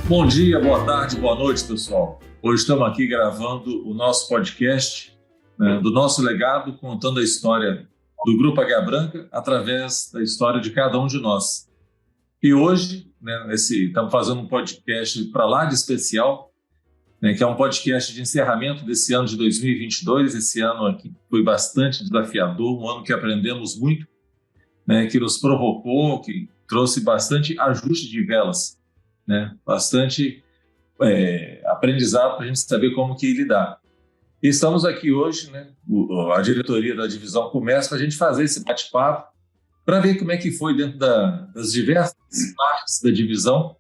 Bom dia, boa tarde, boa noite, pessoal. Hoje estamos aqui gravando o nosso podcast, do nosso legado, contando a história do Grupo Águia Branca através da história de cada um de nós. E hoje, estamos fazendo um podcast para lá de especial, que é um podcast de encerramento desse ano de 2022. Esse ano aqui foi bastante desafiador, um ano que aprendemos muito, que nos provocou, que trouxe bastante ajuste de velas, bastante aprendizado para a gente saber como que lidar. E estamos aqui hoje, a diretoria da divisão Comércio, para a gente fazer esse bate-papo, para ver como é que foi dentro das diversas partes da divisão,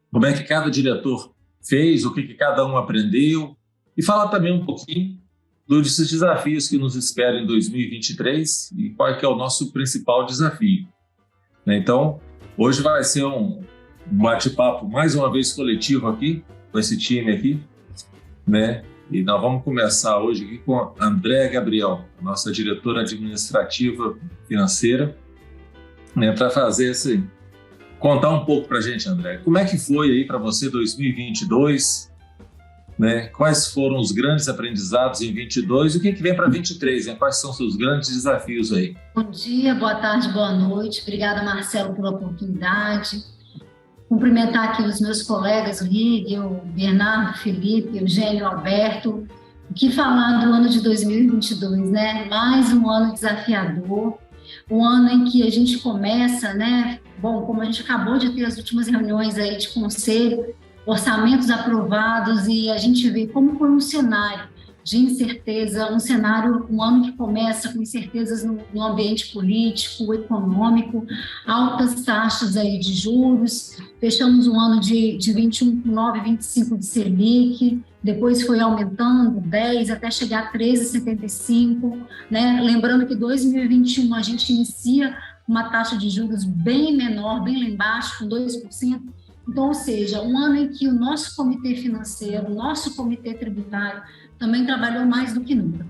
como é que cada diretor fez, o que cada um aprendeu, e falar também um pouquinho desses desafios que nos esperam em 2023 e qual que é o nosso principal desafio. Então, hoje vai ser um bate-papo, mais uma vez, coletivo aqui, com esse time aqui, E nós vamos começar hoje aqui com a Andréa Gabriel, nossa diretora administrativa financeira, para fazer contar um pouco para a gente, Andréa. Como é que foi aí para você 2022? Quais foram os grandes aprendizados em 22 e o que vem para 23? Quais são os seus grandes desafios aí? Bom dia, boa tarde, boa noite. Obrigada, Marcelo, pela oportunidade. Cumprimentar aqui os meus colegas, o Rig, o Bernardo, o Felipe, o Eugênio, o Alberto. O que falar do ano de 2022, Mais um ano desafiador, um ano em que a gente começa, Bom, como a gente acabou de ter as últimas reuniões aí de conselho, orçamentos aprovados, e a gente vê como foi um cenário de incerteza, um ano que começa com incertezas no ambiente político, econômico, altas taxas aí de juros, fechamos um ano de 21,9, 25 de Selic, depois foi aumentando 10 até chegar a 13,75, Lembrando que 2021 a gente inicia uma taxa de juros bem menor, bem lá embaixo, com 2%. Então, ou seja, um ano em que o nosso comitê financeiro, o nosso comitê tributário também trabalhou mais do que nunca.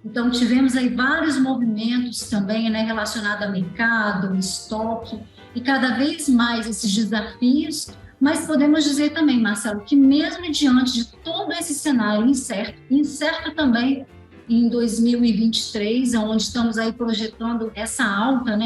Então, tivemos aí vários movimentos também relacionados a mercado, estoque, e cada vez mais esses desafios, mas podemos dizer também, Marcelo, que mesmo diante de todo esse cenário incerto também em 2023, onde estamos aí projetando essa alta,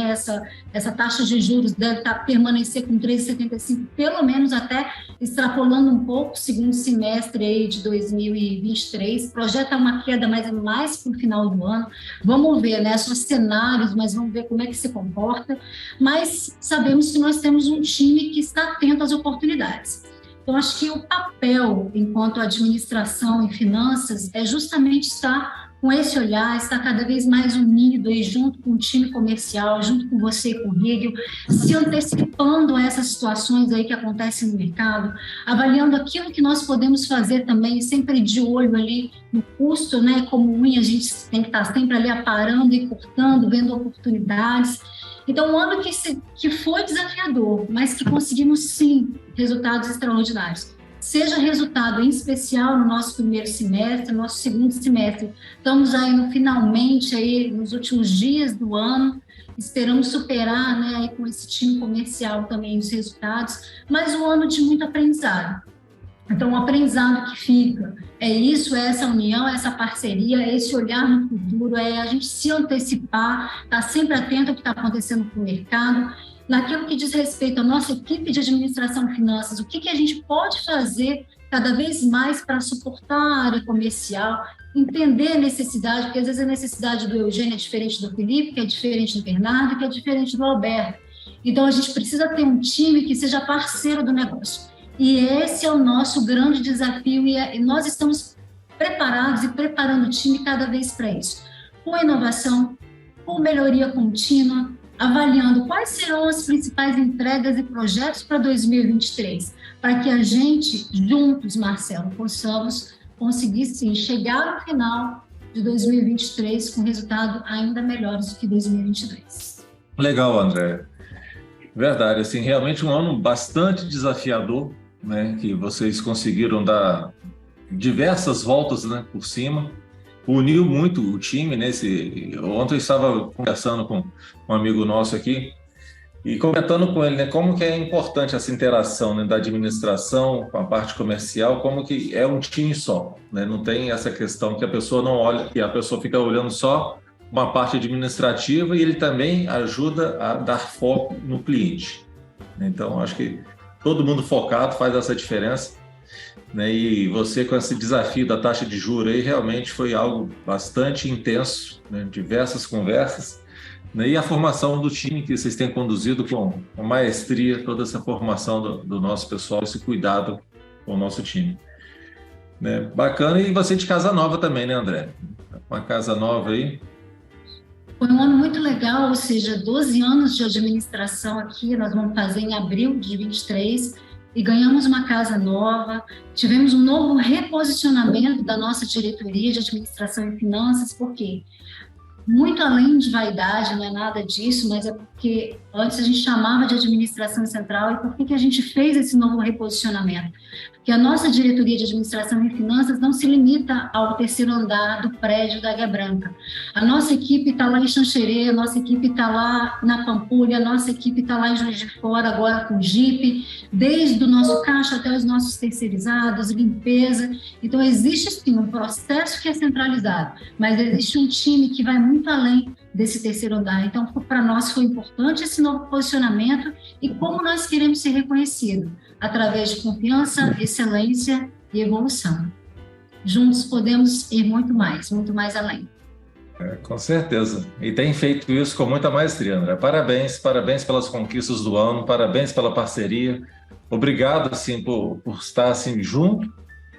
essa taxa de juros deve permanecer com 3,75, pelo menos até extrapolando um pouco o segundo semestre aí de 2023, projeta uma queda mais para o final do ano. Vamos ver, só cenários, mas vamos ver como é que se comporta, mas sabemos que nós temos um time que está atento às oportunidades. Então, acho que o papel, enquanto administração e finanças, é justamente estar com esse olhar, estar cada vez mais unido aí, junto com o time comercial, junto com você e com o Rig, se antecipando a essas situações aí que acontecem no mercado, avaliando aquilo que nós podemos fazer também, sempre de olho ali no custo, como unha, a gente tem que estar sempre ali aparando e cortando, vendo oportunidades. Então, um ano que foi desafiador, mas que conseguimos, sim, resultados extraordinários. Seja resultado em especial no nosso primeiro semestre, no nosso segundo semestre. Estamos aí finalmente, aí, nos últimos dias do ano, esperamos superar aí com esse time comercial também os resultados, mas um ano de muito aprendizado. Então, o aprendizado que fica é isso, é essa união, é essa parceria, é esse olhar no futuro, é a gente se antecipar, estar sempre atento ao que está acontecendo com o mercado, naquilo que diz respeito à nossa equipe de administração e finanças, o que a gente pode fazer cada vez mais para suportar a área comercial, entender a necessidade, porque às vezes a necessidade do Eugênio é diferente do Felipe, que é diferente do Bernardo, que é diferente do Alberto. Então, a gente precisa ter um time que seja parceiro do negócio. E esse é o nosso grande desafio, e nós estamos preparados e preparando o time cada vez para isso. Com inovação, com melhoria contínua, avaliando quais serão as principais entregas e projetos para 2023, para que a gente, juntos, Marcelo, possamos conseguir, sim, chegar no final de 2023 com resultado ainda melhores do que 2022. Legal, André. Verdade, assim, realmente um ano bastante desafiador, que vocês conseguiram dar diversas voltas, por cima, uniu muito o time, Ontem eu estava conversando com um amigo nosso aqui, E comentando com ele, né, como que é importante essa interação, né, da administração com a parte comercial, como que é um time só, né? Não tem essa questão que a pessoa não olha, que a pessoa fica olhando só uma parte administrativa e ele também ajuda a dar foco no cliente. Então, acho que todo mundo focado faz essa diferença, né? E você com esse desafio da taxa de juros aí realmente foi algo bastante intenso, né? Diversas conversas. E a formação do time que vocês têm conduzido com maestria, toda essa formação do nosso pessoal, esse cuidado com o nosso time. Né? Bacana, e você de casa nova também, né, André? Uma casa nova aí. Foi um ano muito legal, ou seja, 12 anos de administração aqui, nós vamos fazer em abril de 23, e ganhamos uma casa nova, tivemos um novo reposicionamento da nossa diretoria de administração e finanças, por quê? Muito além de vaidade, não é nada disso, mas é porque antes a gente chamava de administração central. E por que a gente fez esse novo reposicionamento? Porque a nossa diretoria de administração e finanças não se limita ao terceiro andar do prédio da Águia Branca. A nossa equipe está lá em Xanxerê, a nossa equipe está lá na Pampulha, a nossa equipe está lá em Juiz de Fora, agora com Jeep, desde o nosso caixa até os nossos terceirizados, limpeza. Então, existe sim um processo que é centralizado, mas existe um time que vai muito além desse terceiro andar. Então, para nós foi importante esse novo posicionamento e como nós queremos ser reconhecidos, através de confiança, excelência e evolução. Juntos podemos ir muito mais além. Com certeza. E tem feito isso com muita maestria, André. Parabéns, parabéns pelas conquistas do ano, parabéns pela parceria. Obrigado assim, por estar assim, junto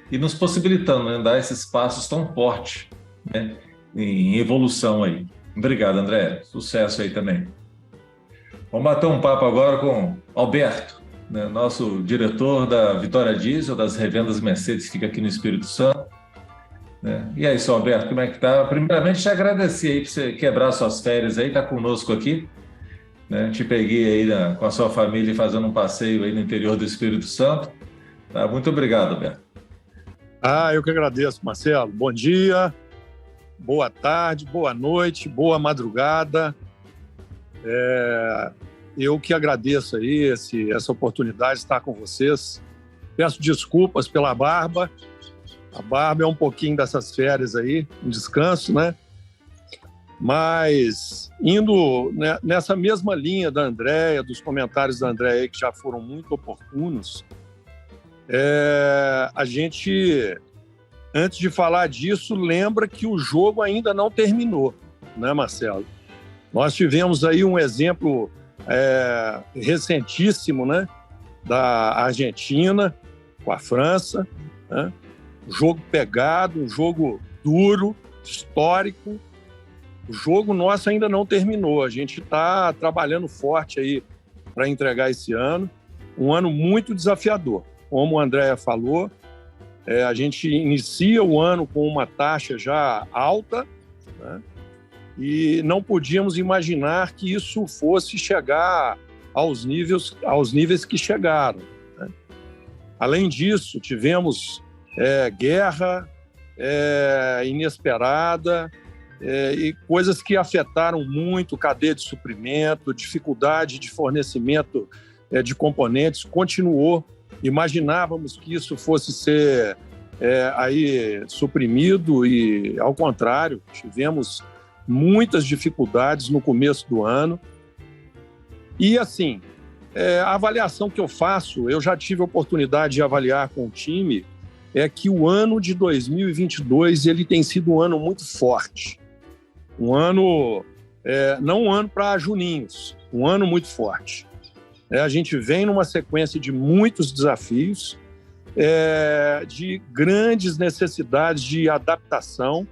e nos possibilitando, né, dar esses passos tão fortes, né, em evolução aí. Obrigado, André. Sucesso aí também. Vamos bater um papo agora com Alberto, né, nosso diretor da Vitória Diesel, das revendas Mercedes, que fica aqui no Espírito Santo. Né? E aí, seu Alberto, como é que tá? Primeiramente, te agradecer aí por você quebrar suas férias aí, tá conosco aqui. Né? Te peguei aí com a sua família fazendo um passeio aí no interior do Espírito Santo. Tá? Muito obrigado, Alberto. Eu que agradeço, Marcelo. Bom dia, boa tarde, boa noite, boa madrugada. Eu que agradeço aí essa oportunidade de estar com vocês. Peço desculpas pela barba. A barba é um pouquinho dessas férias aí, um descanso, né? Mas indo nessa mesma linha da Andréia, dos comentários da Andréia que já foram muito oportunos, a gente, antes de falar disso, lembra que o jogo ainda não terminou, né, Marcelo? Nós tivemos aí um exemplo recentíssimo, né, da Argentina com a França, né? Um jogo pegado, um jogo duro, histórico. O jogo nosso ainda não terminou. A gente está trabalhando forte aí para entregar esse ano. Um ano muito desafiador. Como a Andréia falou, a gente inicia o ano com uma taxa já alta, né? E não podíamos imaginar que isso fosse chegar aos níveis que chegaram, né? Além disso, tivemos guerra inesperada e coisas que afetaram muito cadeia de suprimento, dificuldade de fornecimento de componentes, continuou. Imaginávamos que isso fosse ser aí suprimido e, ao contrário, tivemos muitas dificuldades no começo do ano. E, assim, a avaliação que eu faço, eu já tive a oportunidade de avaliar com o time, é que o ano de 2022 ele tem sido um ano muito forte. Um ano, não um ano para Juninhos, um ano muito forte. A gente vem numa sequência de muitos desafios, de grandes necessidades de adaptação.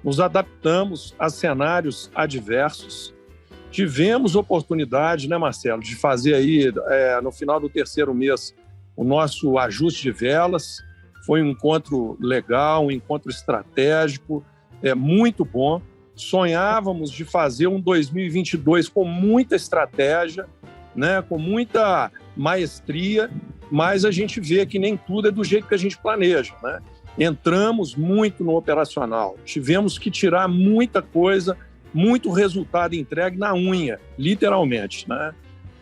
Nos adaptamos a cenários adversos. Tivemos oportunidade, né, Marcelo, de fazer aí, no final do terceiro mês, o nosso ajuste de velas. Foi um encontro legal, um encontro estratégico, muito bom. Sonhávamos de fazer um 2022 com muita estratégia, né, com muita maestria, mas a gente vê que nem tudo é do jeito que a gente planeja, né? Entramos muito no operacional, tivemos que tirar muita coisa, muito resultado entregue na unha, literalmente, né?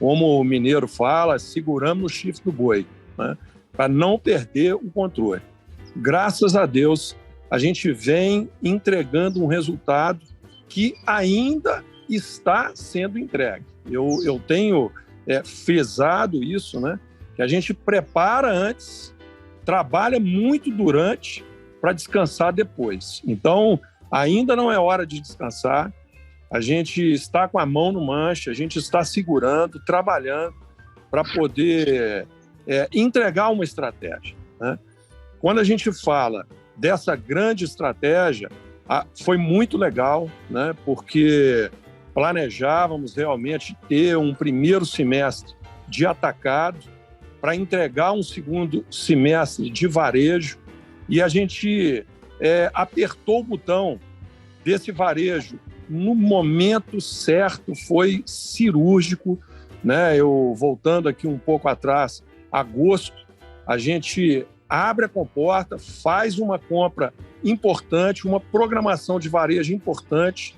como o mineiro fala, seguramos no chifre do boi, né? Para não perder o controle. Graças a Deus, a gente vem entregando um resultado que ainda está sendo entregue. Eu tenho frisado isso, né? Que a gente prepara antes, trabalha muito durante para descansar depois. Então, ainda não é hora de descansar. A gente está com a mão no manche, a gente está segurando, trabalhando para poder entregar uma estratégia, né? Quando a gente fala dessa grande estratégia, foi muito legal, né? Porque planejávamos realmente ter um primeiro semestre de atacado para entregar um segundo semestre de varejo, e a gente apertou o botão desse varejo no momento certo, foi cirúrgico, né? Eu, voltando aqui um pouco atrás, agosto, a gente abre a comporta, faz uma compra importante, uma programação de varejo importante,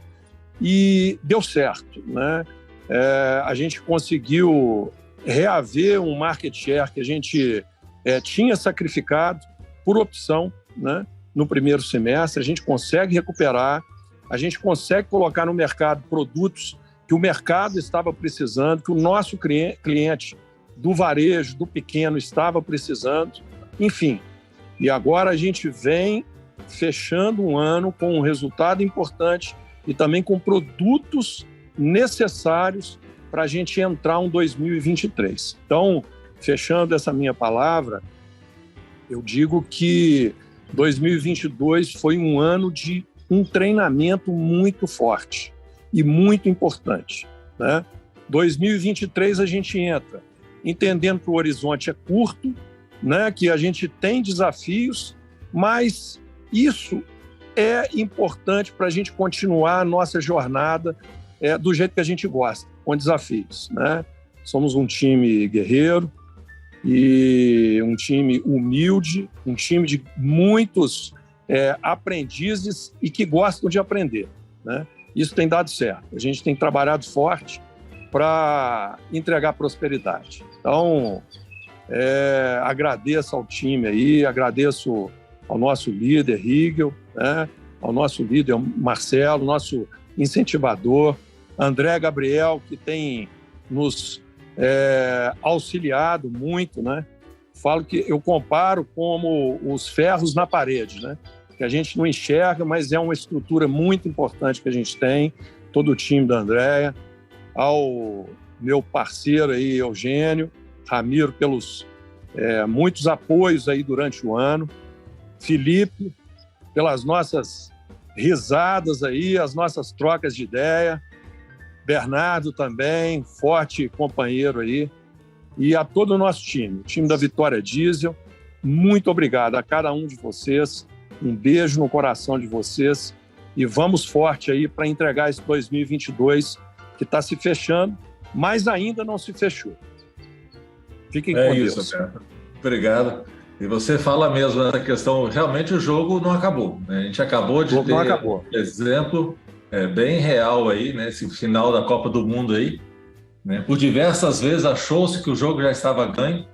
e deu certo, né? A gente conseguiu reaver um market share que a gente tinha sacrificado por opção, né? No primeiro semestre, a gente consegue recuperar, a gente consegue colocar no mercado produtos que o mercado estava precisando, que o nosso cliente do varejo, do pequeno, estava precisando, enfim. E agora a gente vem fechando um ano com um resultado importante e também com produtos necessários para a gente entrar em 2023. Então, fechando essa minha palavra, eu digo que 2022 foi um ano de um treinamento muito forte e muito importante, né? 2023 a gente entra entendendo que o horizonte é curto, né? Que a gente tem desafios, mas isso é importante para a gente continuar a nossa jornada do jeito que a gente gosta, com desafios, né? Somos um time guerreiro e um time humilde, um time de muitos aprendizes e que gostam de aprender, né? Isso tem dado certo. A gente tem trabalhado forte para entregar prosperidade. Então, agradeço ao time aí, agradeço ao nosso líder, Rigel, né? Ao nosso líder, Marcelo, nosso incentivador, André Gabriel, que tem nos auxiliado muito, né? Falo que eu comparo como os ferros na parede, né? Que a gente não enxerga, mas é uma estrutura muito importante que a gente tem, todo o time da Andréia, ao meu parceiro aí, Eugênio, Ramiro, pelos muitos apoios aí durante o ano, Felipe, pelas nossas risadas aí, as nossas trocas de ideia, Bernardo também, forte companheiro aí, e a todo o nosso time, o time da Vitória Diesel, muito obrigado a cada um de vocês, um beijo no coração de vocês e vamos forte aí para entregar esse 2022 que está se fechando, mas ainda não se fechou. Fiquem com Deus. Isso, cara. Obrigado. E você fala mesmo nessa questão, realmente o jogo não acabou, né? A gente acabou de ter um exemplo bem real aí, né? Esse final da Copa do Mundo aí, né? Por diversas vezes achou-se que o jogo já estava ganho,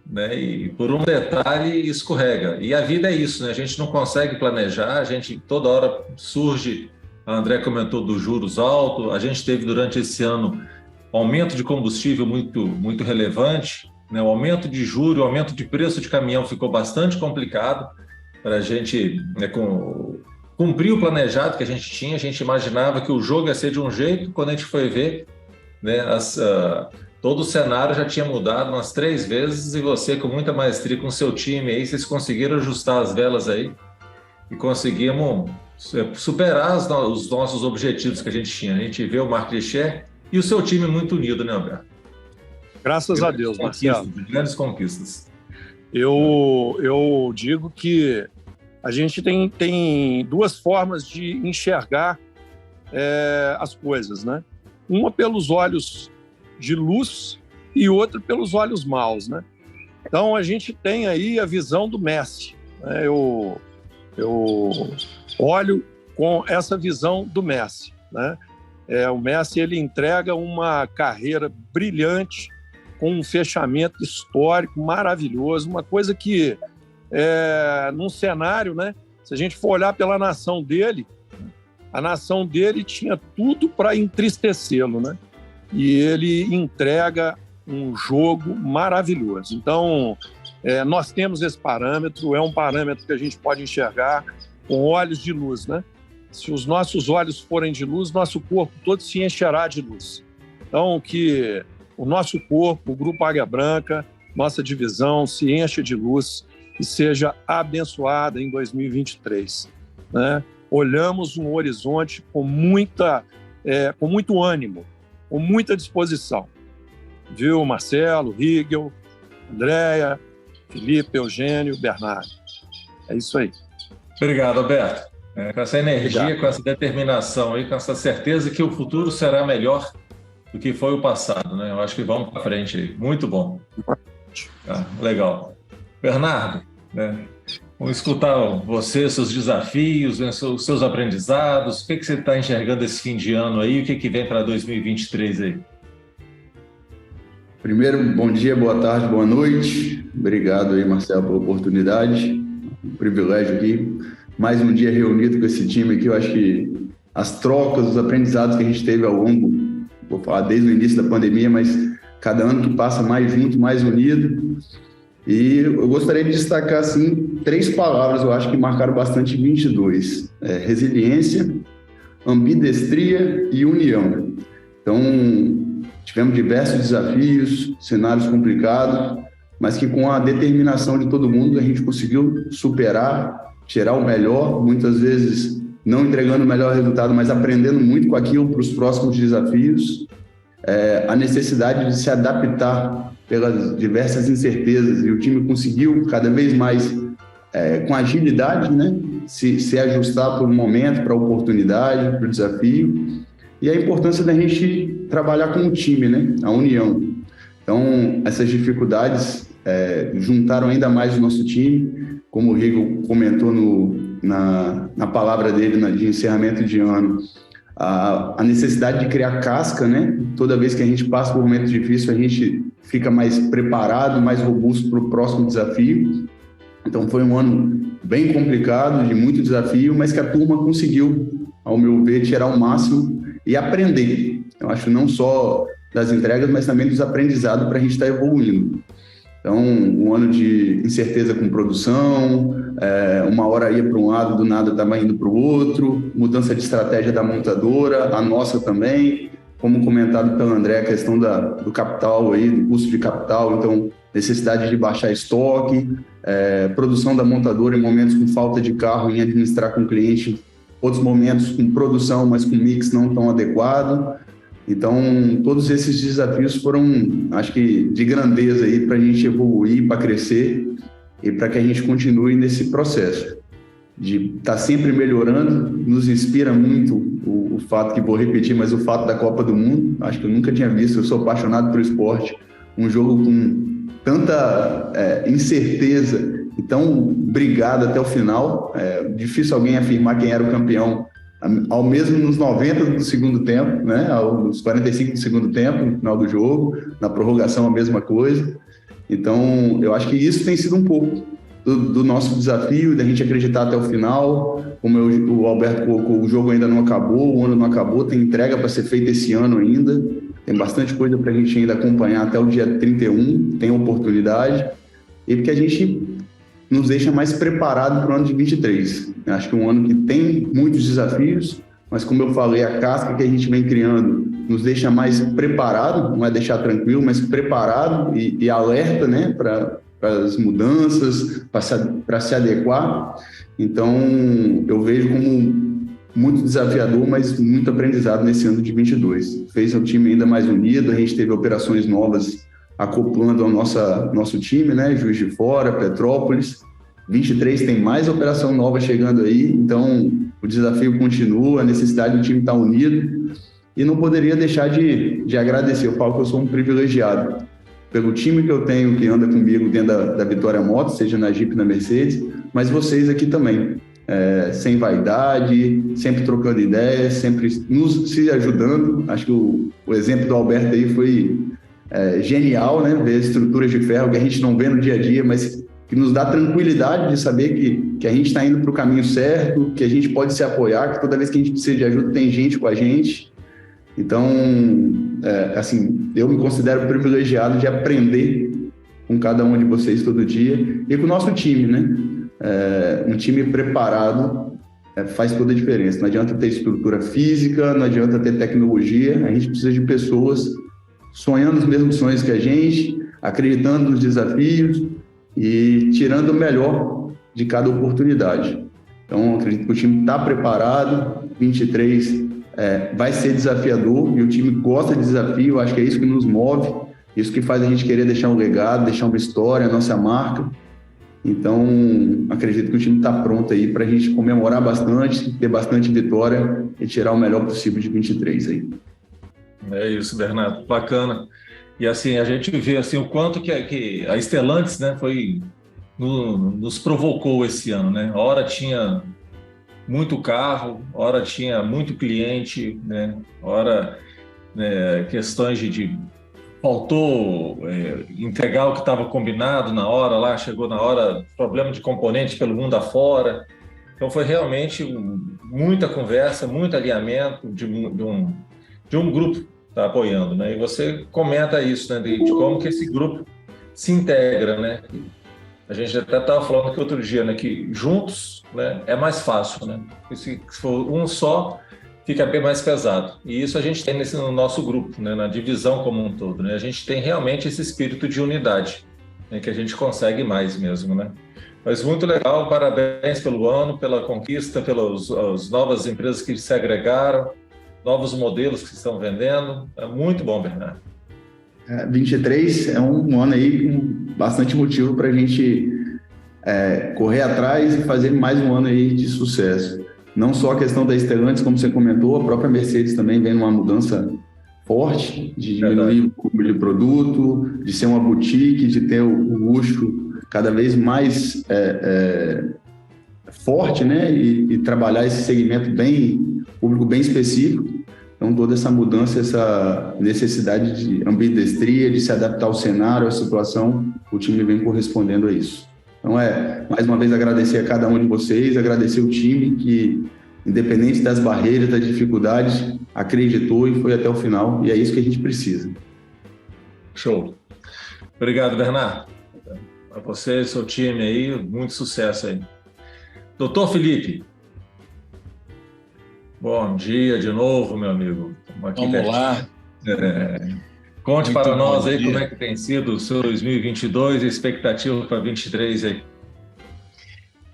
né? E por um detalhe escorrega. E a vida é isso, né? A gente não consegue planejar, a gente toda hora surge, a André comentou dos juros altos, a gente teve durante esse ano aumento de combustível muito relevante, né? O aumento de juros, o aumento de preço de caminhão ficou bastante complicado para a gente, né, cumprir o planejado que a gente tinha. A gente imaginava que o jogo ia ser de um jeito, quando a gente foi ver, né, todo o cenário já tinha mudado umas 3 vezes e você, com muita maestria, com o seu time aí, vocês conseguiram ajustar as velas aí e conseguimos superar os nossos objetivos que a gente tinha. A gente vê o market share e o seu time muito unido, né, Alberto? Graças a Deus, Marcelo. Grandes conquistas. Eu digo que a gente tem 2 formas de enxergar as coisas, né? Uma pelos olhos de luz e outra pelos olhos maus, né? Então a gente tem aí a visão do Messi, né? Eu olho com essa visão do Messi, né? O Messi ele entrega uma carreira brilhante, com um fechamento histórico maravilhoso, uma coisa que, num cenário, né, se a gente for olhar pela nação dele, a nação dele tinha tudo para entristecê-lo, né? E ele entrega um jogo maravilhoso. Então, nós temos esse parâmetro, é um parâmetro que a gente pode enxergar com olhos de luz, né? Se os nossos olhos forem de luz, nosso corpo todo se encherá de luz. Então, que o nosso corpo, o Grupo Águia Branca, nossa divisão, se encha de luz e seja abençoada em 2023. Né? Olhamos um horizonte com muito ânimo, com muita disposição. Viu, Marcelo, Rigel, Andréia, Felipe, Eugênio, Bernardo. É isso aí. Obrigado, Alberto. Com essa energia, obrigado. Com essa determinação aí, com essa certeza que o futuro será melhor do que foi o passado, né? Eu acho que vamos para frente aí. Muito bom. Legal. Bernardo, né? Vamos escutar você, seus desafios, os seus aprendizados. O que você está enxergando esse fim de ano aí? O que vem para 2023 aí? Primeiro, bom dia, boa tarde, boa noite. Obrigado aí, Marcelo, pela oportunidade. Um privilégio aqui. Mais um dia reunido com esse time aqui. Eu acho que as trocas, os aprendizados que a gente teve ao longo, vou falar desde o início da pandemia, mas cada ano que passa mais junto, mais unido. E eu gostaria de destacar, assim, 3 palavras, eu acho que marcaram bastante 22. Resiliência, ambidestria e união. Então, tivemos diversos desafios, cenários complicados, mas que com a determinação de todo mundo a gente conseguiu superar, tirar o melhor, muitas vezes não entregando o melhor resultado, mas aprendendo muito com aquilo para os próximos desafios. A necessidade de se adaptar pelas diversas incertezas, e o time conseguiu cada vez mais, com agilidade, né, se ajustar para o momento, para a oportunidade, para o desafio, e a importância da gente trabalhar com o time, né, a união. Então, essas dificuldades juntaram ainda mais o nosso time, como o Rigo comentou na palavra dele de encerramento de ano, a necessidade de criar casca, né? Toda vez que a gente passa por um momento difícil, a gente fica mais preparado, mais robusto para o próximo desafio. Então, foi um ano bem complicado, de muito desafio, mas que a turma conseguiu, ao meu ver, tirar o máximo e aprender. Eu acho não só das entregas, mas também dos aprendizados para a gente estar evoluindo. Então, um ano de incerteza com produção, uma hora ia para um lado, do nada estava indo para o outro, mudança de estratégia da montadora, a nossa também, como comentado pelo André, a questão do capital, aí, do custo de capital, então necessidade de baixar estoque, produção da montadora em momentos com falta de carro, em administrar com o cliente, outros momentos com produção, mas com mix não tão adequado. Então, todos esses desafios foram, acho que, de grandeza aí para a gente evoluir, para crescer e para que a gente continue nesse processo de estar sempre melhorando. Nos inspira muito o fato, que vou repetir, mas o fato da Copa do Mundo. Acho que eu nunca tinha visto, eu sou apaixonado pelo esporte, um jogo com tanta incerteza, então brigado até o final. Difícil alguém afirmar quem era o campeão ao mesmo nos 90 do segundo tempo, né? Aos 45 do segundo tempo, no final do jogo, na prorrogação a mesma coisa. Então, eu acho que isso tem sido um pouco do nosso desafio, da gente acreditar até o final. Como o Alberto colocou, o jogo ainda não acabou, o ano não acabou, tem entrega para ser feita esse ano ainda, tem bastante coisa para a gente ainda acompanhar até o dia 31, tem oportunidade, e porque a gente nos deixa mais preparado para o ano de 23. Eu acho que é um ano que tem muitos desafios, mas como eu falei, a casca que a gente vem criando nos deixa mais preparado, não é deixar tranquilo, mas preparado e alerta, né, para as mudanças, para se adequar. Então, eu vejo como muito desafiador, mas muito aprendizado nesse ano de 22. Fez o time ainda mais unido, a gente teve operações novas acoplando ao nosso time, né? Juiz de Fora, Petrópolis. 23 tem mais operação nova chegando aí, então o desafio continua, a necessidade do time estar unido, e não poderia deixar de agradecer. Eu falo que eu sou um privilegiado pelo time que eu tenho, que anda comigo dentro da Vitória Motos, seja na Jeep, na Mercedes, mas vocês aqui também. sem vaidade, sempre trocando ideias, sempre se ajudando. Acho que o exemplo do Alberto aí foi genial, né? Ver estruturas de ferro que a gente não vê no dia a dia, mas que nos dá tranquilidade de saber que a gente está indo para o caminho certo, que a gente pode se apoiar, que toda vez que a gente precisa de ajuda tem gente com a gente. Então, assim, eu me considero privilegiado de aprender com cada um de vocês todo dia e com o nosso time, né? Um time preparado faz toda a diferença. Não adianta ter estrutura física, não adianta ter tecnologia, a gente precisa de pessoas sonhando os mesmos sonhos que a gente, acreditando nos desafios e tirando o melhor de cada oportunidade. Então, acredito que o time está preparado, 23 vai ser desafiador e o time gosta de desafio, acho que é isso que nos move, isso que faz a gente querer deixar um legado, deixar uma história, a nossa marca. Então, acredito que o time está pronto aí para a gente comemorar bastante, ter bastante vitória e tirar o melhor possível de 23 aí. É isso, Bernardo, bacana. E assim, a gente vê assim, o quanto que a Stellantis, né, nos provocou esse ano, né? A hora tinha muito carro, a hora tinha muito cliente, né? A hora questões de faltou entregar o que estava combinado na hora lá, chegou na hora, problema de componentes pelo mundo afora. Então foi realmente muita conversa, muito alinhamento de um grupo está apoiando, né? E você comenta isso, né, de como que esse grupo se integra, né? A gente até estava falando aqui outro dia, né, que juntos, né, é mais fácil, né? Se for um só, fica bem mais pesado. E isso a gente tem no nosso grupo, né, na divisão como um todo, né? A gente tem realmente esse espírito de unidade, né, que a gente consegue mais mesmo, né? Mas muito legal, parabéns pelo ano, pela conquista, pelas as novas empresas que se agregaram, novos modelos que estão vendendo. É muito bom, Bernardo. 23 é um ano aí com bastante motivo para a gente correr atrás e fazer mais um ano aí de sucesso. Não só a questão da Stellantis, como você comentou, a própria Mercedes também vem numa mudança forte de diminuir o número de produto, de ser uma boutique, de ter o luxo cada vez mais forte, né? E trabalhar esse segmento público bem específico. Então, toda essa mudança, essa necessidade de ambidestria, de se adaptar ao cenário, à situação, o time vem correspondendo a isso. Então, mais uma vez, agradecer a cada um de vocês, agradecer o time que, independente das barreiras, das dificuldades, acreditou e foi até o final, e é isso que a gente precisa. Show. Obrigado, Bernardo. Para você e seu time aí, muito sucesso aí. Doutor Felipe. Bom dia de novo, meu amigo. Vamos lá. Conte para nós aí como é que tem sido o seu 2022 e a expectativa para 2023 aí.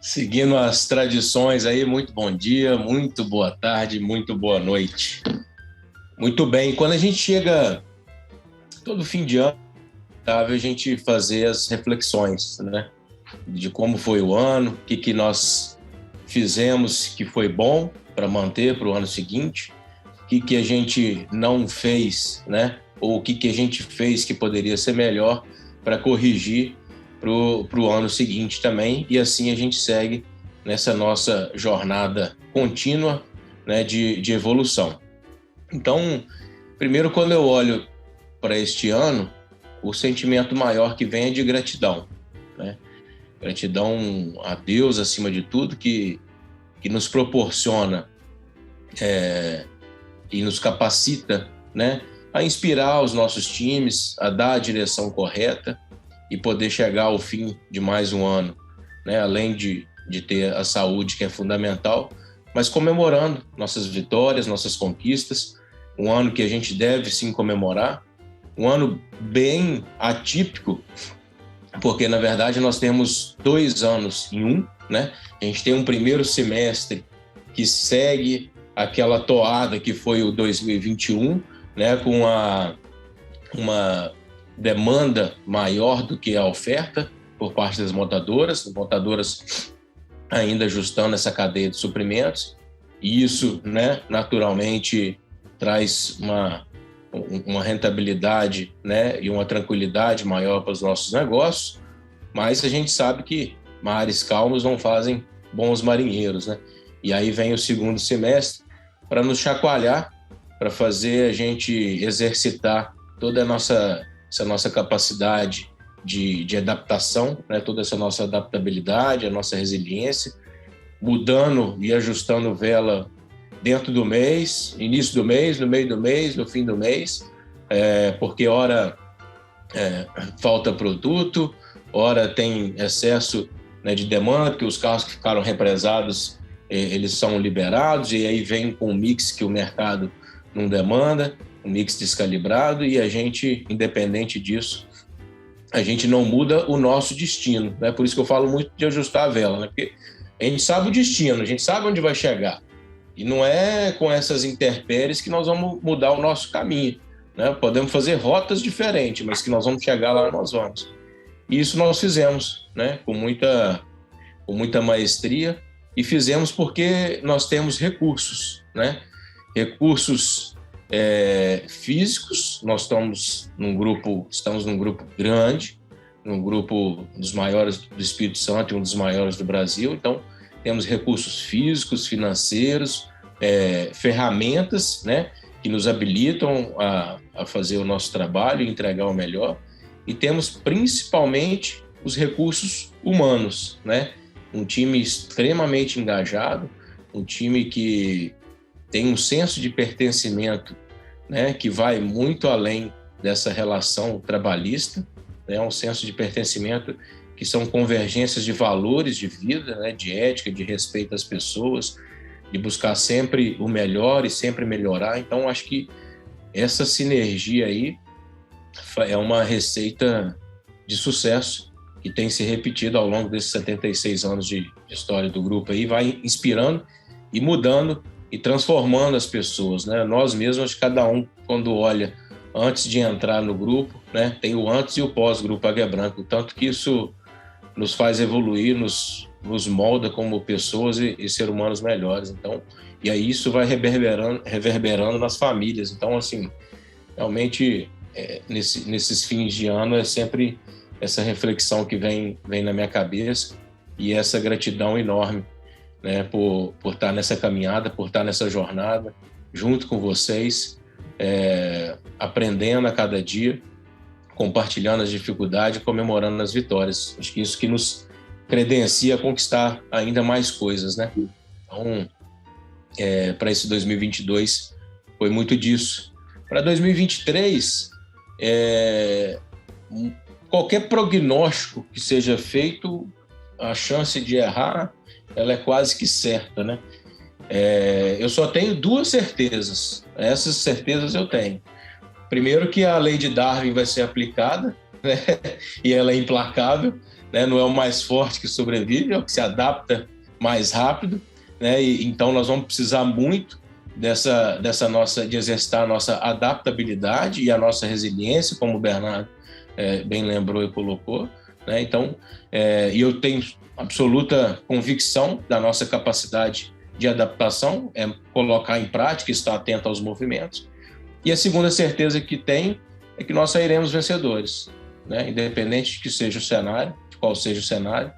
Seguindo as tradições aí, muito bom dia, muito boa tarde, muito boa noite. Muito bem, quando a gente chega todo fim de ano, cabe a gente fazer as reflexões, né? De como foi o ano, o que nós fizemos que foi bom para manter para o ano seguinte, o que a gente não fez, né? Ou o que a gente fez que poderia ser melhor para corrigir para o ano seguinte também, e assim a gente segue nessa nossa jornada contínua, né, de evolução. Então, primeiro, quando eu olho para este ano, o sentimento maior que vem é de gratidão, né? Gratidão a Deus, acima de tudo, que nos proporciona e nos capacita, né, a inspirar os nossos times, a dar a direção correta e poder chegar ao fim de mais um ano, né, além de ter a saúde, que é fundamental, mas comemorando nossas vitórias, nossas conquistas, um ano que a gente deve sim comemorar, um ano bem atípico, porque na verdade nós temos 2 anos em um, né? A gente tem um primeiro semestre que segue aquela toada que foi o 2021, né, com uma demanda maior do que a oferta por parte das montadoras ainda ajustando essa cadeia de suprimentos, e isso, né, naturalmente traz uma rentabilidade, né, e uma tranquilidade maior para os nossos negócios, mas a gente sabe que mares calmos não fazem bons marinheiros, né? E aí vem o segundo semestre para nos chacoalhar, para fazer a gente exercitar toda essa nossa capacidade de adaptação, né? Toda essa nossa adaptabilidade, a nossa resiliência, mudando e ajustando vela dentro do mês, início do mês, no meio do mês, no fim do mês, porque ora falta produto, ora tem excesso, né, de demanda, porque os carros que ficaram represados, eles são liberados, e aí vem com um mix que o mercado não demanda, um mix descalibrado, e a gente, independente disso, a gente não muda o nosso destino, né? Por isso que eu falo muito de ajustar a vela, né? Porque a gente sabe o destino, a gente sabe onde vai chegar, e não é com essas intempéries que nós vamos mudar o nosso caminho, né? Podemos fazer rotas diferentes, mas que nós vamos chegar lá, nós vamos. E isso nós fizemos, né? Com muita maestria, e fizemos porque nós temos recursos, né? Recursos físicos. Nós estamos num grupo grande, num grupo dos maiores do Espírito Santo e um dos maiores do Brasil. Então, temos recursos físicos, financeiros, ferramentas, né, que nos habilitam a fazer o nosso trabalho e entregar o melhor. E temos principalmente os recursos humanos, né? Um time extremamente engajado, um time que tem um senso de pertencimento, né, que vai muito além dessa relação trabalhista, né? Um senso de pertencimento que são convergências de valores de vida, né, de ética, de respeito às pessoas, de buscar sempre o melhor e sempre melhorar. Então, acho que essa sinergia aí é uma receita de sucesso que tem se repetido ao longo desses 76 anos de história do grupo aí, vai inspirando e mudando e transformando as pessoas, né? Nós mesmos, cada um, quando olha antes de entrar no grupo, né, tem o antes e o pós-grupo Águia Branca, tanto que isso nos faz evoluir, nos molda como pessoas e seres humanos melhores. Então, e aí isso vai reverberando nas famílias. Então, assim, realmente, nesses fins de ano é sempre essa reflexão que vem na minha cabeça, e essa gratidão enorme, né, por estar nessa caminhada, por estar nessa jornada, junto com vocês, aprendendo a cada dia, compartilhando as dificuldades, comemorando as vitórias. Acho que isso que nos credencia a conquistar ainda mais coisas, né? Então, para esse 2022, foi muito disso. Para 2023, qualquer prognóstico que seja feito, a chance de errar, ela é quase que certa, né? Eu só tenho duas certezas. Essas certezas eu tenho. Primeiro, que a lei de Darwin vai ser aplicada, né? E ela é implacável, né? Não é o mais forte que sobrevive, é o que se adapta mais rápido, né? E então nós vamos precisar muito dessa nossa, de exercitar a nossa adaptabilidade e a nossa resiliência, como o Bernardo bem lembrou e colocou, né? Então, e eu tenho absoluta convicção da nossa capacidade de adaptação, colocar em prática, estar atento aos movimentos. E a segunda certeza que tenho é que nós sairemos vencedores, né? Independente de que seja o cenário, de qual seja o cenário,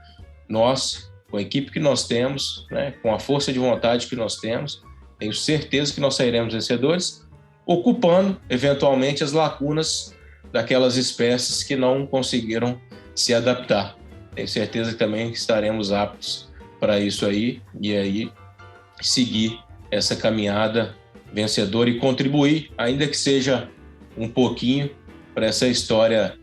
nós, com a equipe que nós temos, né, com a força de vontade que nós temos, tenho certeza que nós sairemos vencedores, ocupando, eventualmente, as lacunas daquelas espécies que não conseguiram se adaptar. Tenho certeza que também estaremos aptos para isso aí, e aí seguir essa caminhada vencedora e contribuir, ainda que seja um pouquinho, para essa história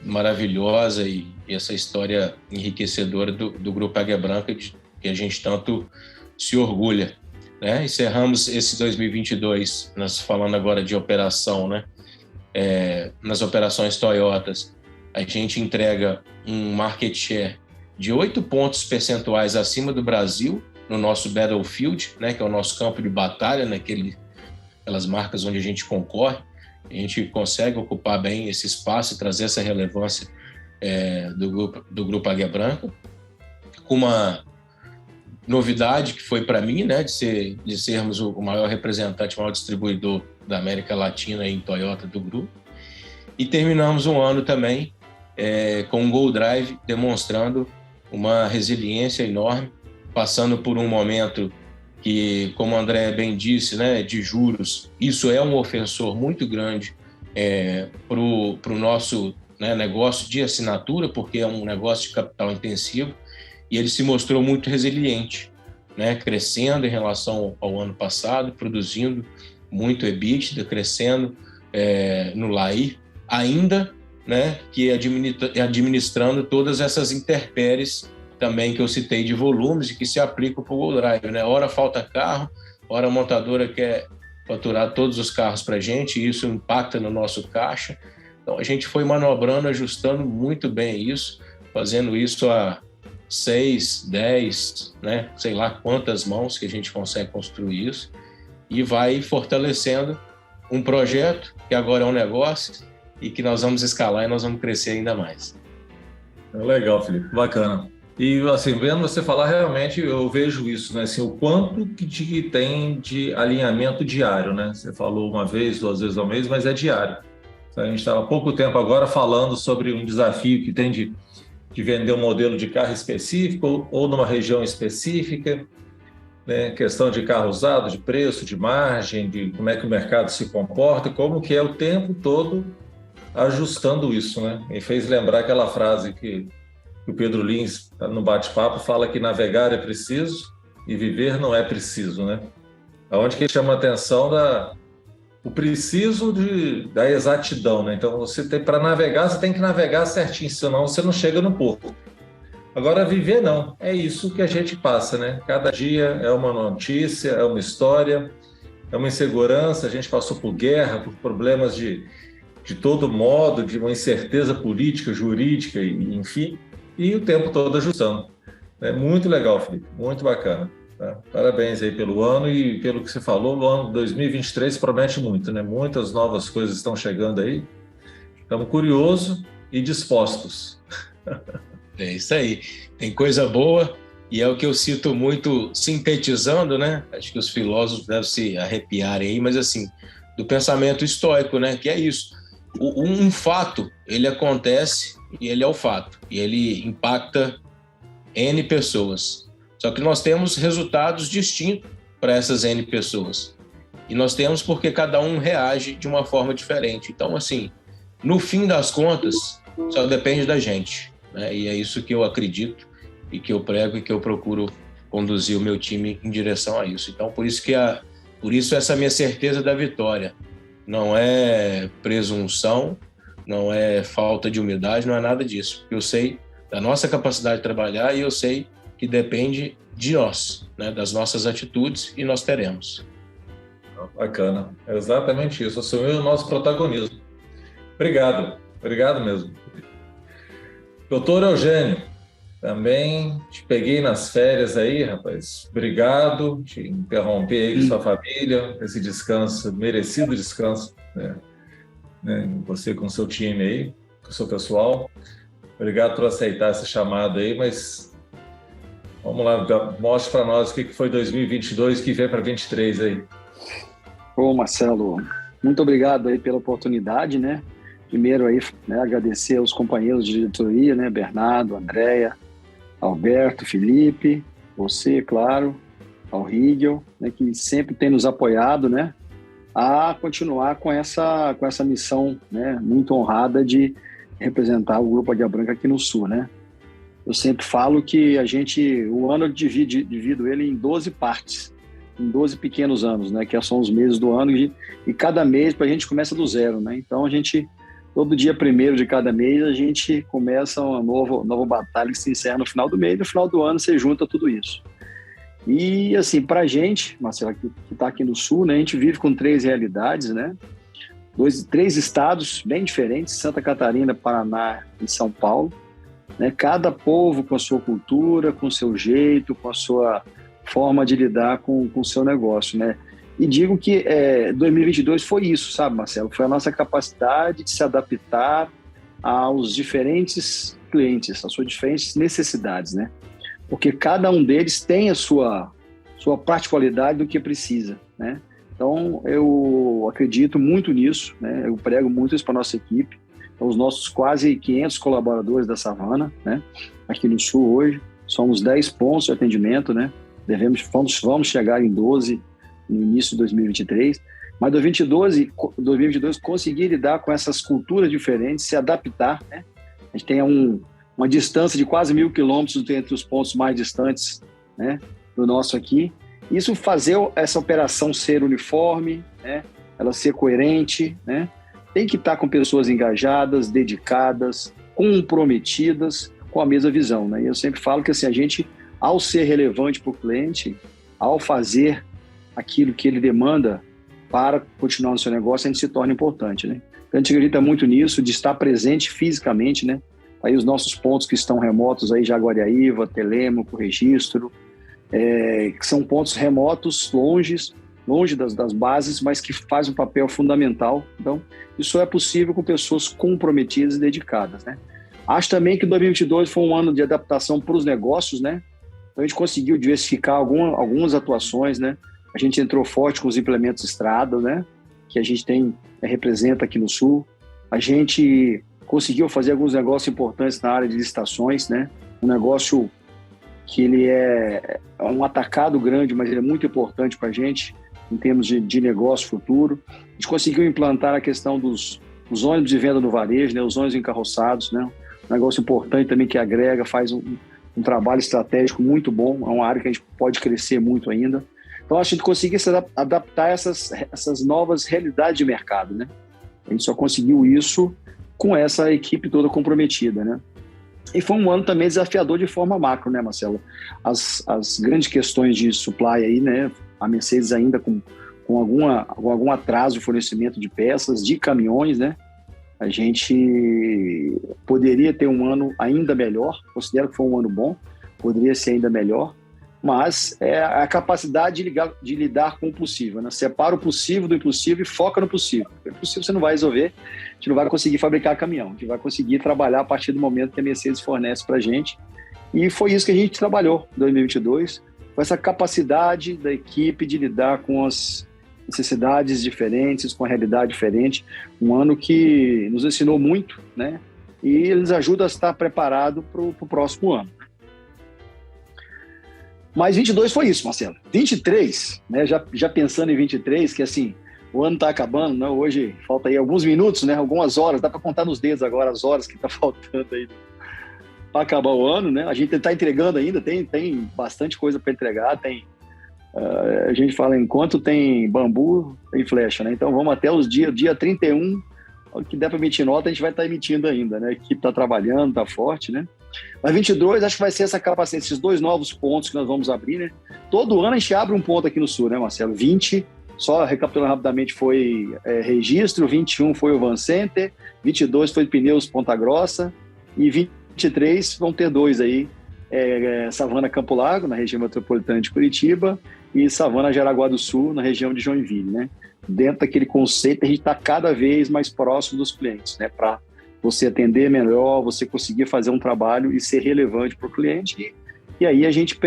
maravilhosa e essa história enriquecedora do Grupo Águia Branca, que a gente tanto se orgulha, né? Encerramos esse 2022, nós falando agora de operação, né? Nas operações Toyotas, a gente entrega um market share de 8 pontos percentuais acima do Brasil, no nosso battlefield, né, que é o nosso campo de batalha, aquelas marcas onde a gente concorre. A gente consegue ocupar bem esse espaço e trazer essa relevância do Grupo Águia Branca, com uma novidade que foi para mim, né, de sermos o maior representante, o maior distribuidor da América Latina em Toyota do grupo. E terminamos um ano também com o Gol Drive, demonstrando uma resiliência enorme, passando por um momento que, como o André bem disse, né, de juros, isso é um ofensor muito grande para o nosso, né, negócio de assinatura, porque é um negócio de capital intensivo, e ele se mostrou muito resiliente, né, crescendo em relação ao ano passado, produzindo muito EBITDA, crescendo no LAI, ainda, né, que administrando todas essas intempéries também que eu citei de volumes e que se aplicam para o GoDrive, né? Ora falta carro, ora a montadora quer faturar todos os carros para a gente, e isso impacta no nosso caixa. Então a gente foi manobrando, ajustando muito bem isso, fazendo isso a 6, 10, né? Sei lá quantas mãos que a gente consegue construir isso, e vai fortalecendo um projeto que agora é um negócio e que nós vamos escalar e nós vamos crescer ainda mais. Legal, Felipe, bacana. E, assim, vendo você falar, realmente eu vejo isso, né? Assim, o quanto que tem de alinhamento diário, né? Você falou uma vez, 2 vezes ao mês, mas é diário. A gente estava há pouco tempo agora falando sobre um desafio que tem de vender um modelo de carro específico ou numa região específica, né? Questão de carro usado, de preço, de margem, de como é que o mercado se comporta, como que é o tempo todo ajustando isso, né? Me fez lembrar aquela frase que o Pedro Lins, no bate-papo, fala que navegar é preciso e viver não é preciso, né? Aonde que ele chama a atenção o preciso da exatidão, né? Então, para navegar, você tem que navegar certinho, senão você não chega no porto. Agora, viver não, é isso que a gente passa, né? Cada dia é uma notícia, é uma história, é uma insegurança, a gente passou por guerra, por problemas de todo modo, de uma incerteza política, jurídica, enfim, e o tempo todo ajustando. É muito legal, Felipe, muito bacana. Tá? Parabéns aí pelo ano e pelo que você falou, o ano 2023 promete muito, né? Muitas novas coisas estão chegando aí. Estamos curiosos e dispostos. É isso aí. Tem coisa boa e é o que eu cito muito, sintetizando, né? Acho que os filósofos devem se arrepiar aí, mas assim, do pensamento estoico, né? Que é isso. Um fato, ele acontece e ele é o fato, e ele impacta N pessoas. Só que nós temos resultados distintos para essas N pessoas. E nós temos porque cada um reage de uma forma diferente. Então, assim, no fim das contas, só depende da gente, né? E é isso que eu acredito e que eu prego e que eu procuro conduzir o meu time em direção a isso. Então, por isso essa minha certeza da vitória. Não é presunção, não é falta de humildade, não é nada disso. Eu sei da nossa capacidade de trabalhar e eu sei que depende de nós, né, das nossas atitudes, e nós teremos. Bacana, é exatamente isso, assumir o nosso protagonismo. Obrigado mesmo. Doutor Eugênio, também te peguei nas férias aí, rapaz. Obrigado, te interromper aí com sua família, esse descanso, merecido descanso, né? Você com seu time aí, com o seu pessoal. Obrigado por aceitar essa chamada aí, mas vamos lá, mostre para nós o que foi 2022, o que vem para 2023 aí. Ô Marcelo, muito obrigado aí pela oportunidade, né? Primeiro aí, né, agradecer aos companheiros de diretoria, né? Bernardo, Andréia, Alberto, Felipe, você, claro, ao Rigel, né, que sempre tem nos apoiado, né? A continuar com essa missão, né, muito honrada de representar o Grupo Águia Branca aqui no Sul, né? Eu sempre falo que o ano eu divido ele em 12 partes, em 12 pequenos anos, né, que são os meses do ano, e cada mês a gente começa do zero, né? Então todo dia 1º de cada mês a gente começa uma nova batalha que se encerra no final do mês, e no final do ano você junta tudo isso. E, assim, para a gente, Marcelo, que está aqui no Sul, né, a gente vive com 3 realidades, né? 3 estados bem diferentes, Santa Catarina, Paraná e São Paulo, né? Cada povo com a sua cultura, com o seu jeito, com a sua forma de lidar com o seu negócio, né? E digo que 2022 foi isso, sabe, Marcelo? Foi a nossa capacidade de se adaptar aos diferentes clientes, às suas diferentes necessidades, né? Porque cada um deles tem a sua particularidade do que precisa, né? Então, eu acredito muito nisso, né? Eu prego muito isso para a nossa equipe. Então, os nossos quase 500 colaboradores da Savana, né? Aqui no Sul hoje, somos 10 pontos de atendimento, né? Vamos chegar em 12 no início de 2023, mas 2022 conseguir lidar com essas culturas diferentes, se adaptar, né? A gente tem uma distância de quase 1.000 quilômetros entre os pontos mais distantes, né, do nosso aqui. Isso fazer essa operação ser uniforme, né, ela ser coerente, né? Tem que estar com pessoas engajadas, dedicadas, comprometidas com a mesma visão, né? E eu sempre falo que assim, a gente, ao ser relevante para o cliente, ao fazer aquilo que ele demanda para continuar no seu negócio, a gente se torna importante, né? A gente acredita muito nisso, de estar presente fisicamente, né? Aí os nossos pontos que estão remotos, aí Jaguariaíva, Telêmaco, Registro, que são pontos remotos, longe das bases, mas que fazem um papel fundamental. Então, isso é possível com pessoas comprometidas e dedicadas, né? Acho também que 2022 foi um ano de adaptação para os negócios, né? Então, a gente conseguiu diversificar algumas atuações, né? A gente entrou forte com os implementos estrada, né? Que a gente representa aqui no Sul. A gente conseguiu fazer alguns negócios importantes na área de licitações, né? Um negócio que ele é um atacado grande, mas ele é muito importante para a gente em termos de negócio futuro. A gente conseguiu implantar a questão dos ônibus de venda no varejo, né? Os ônibus encarroçados, né? Um negócio importante também que agrega, faz um trabalho estratégico muito bom. É uma área que a gente pode crescer muito ainda. Então, a gente conseguiu se adaptar a essas novas realidades de mercado, né? A gente só conseguiu isso com essa equipe toda comprometida, né? E foi um ano também desafiador de forma macro, né, Marcelo? As grandes questões de supply aí, né? A Mercedes ainda com algum atraso de fornecimento de peças, de caminhões, né? A gente poderia ter um ano ainda melhor, considero que foi um ano bom, poderia ser ainda melhor, mas é a capacidade de lidar com o possível, né? Separa o possível do impossível e foca no possível. O impossível você não vai resolver, a gente não vai conseguir fabricar caminhão, a gente vai conseguir trabalhar a partir do momento que a Mercedes fornece para a gente. E foi isso que a gente trabalhou em 2022, com essa capacidade da equipe de lidar com as necessidades diferentes, com a realidade diferente. Um ano que nos ensinou muito, né? E ele nos ajuda a estar preparado para o próximo ano. Mas 22 foi isso, Marcelo. 23, né? Já pensando em 23, que assim, o ano está acabando, né? Hoje falta aí alguns minutos, né? Algumas horas, dá para contar nos dedos agora as horas que está faltando aí para acabar o ano, né? A gente está entregando ainda, tem bastante coisa para entregar, a gente fala, enquanto tem bambu, tem flecha, né? Então vamos até dia 31, o que der para emitir nota, a gente vai estar emitindo ainda, né? A equipe está trabalhando, está forte, né? Mas 22, acho que vai ser essa capacidade, esses 2 novos pontos que nós vamos abrir, né? Todo ano a gente abre um ponto aqui no Sul, né, Marcelo? 20, só recapitulando rapidamente, foi Registro, 21 foi o Van Center, 22 foi Pneus Ponta Grossa e 23 vão ter 2 aí, Savana Campo Largo, na região metropolitana de Curitiba, e Savana Jaraguá do Sul, na região de Joinville, né? Dentro daquele conceito, a gente está cada vez mais próximo dos clientes, né? Para você atender melhor, você conseguir fazer um trabalho e ser relevante para o cliente, e aí a gente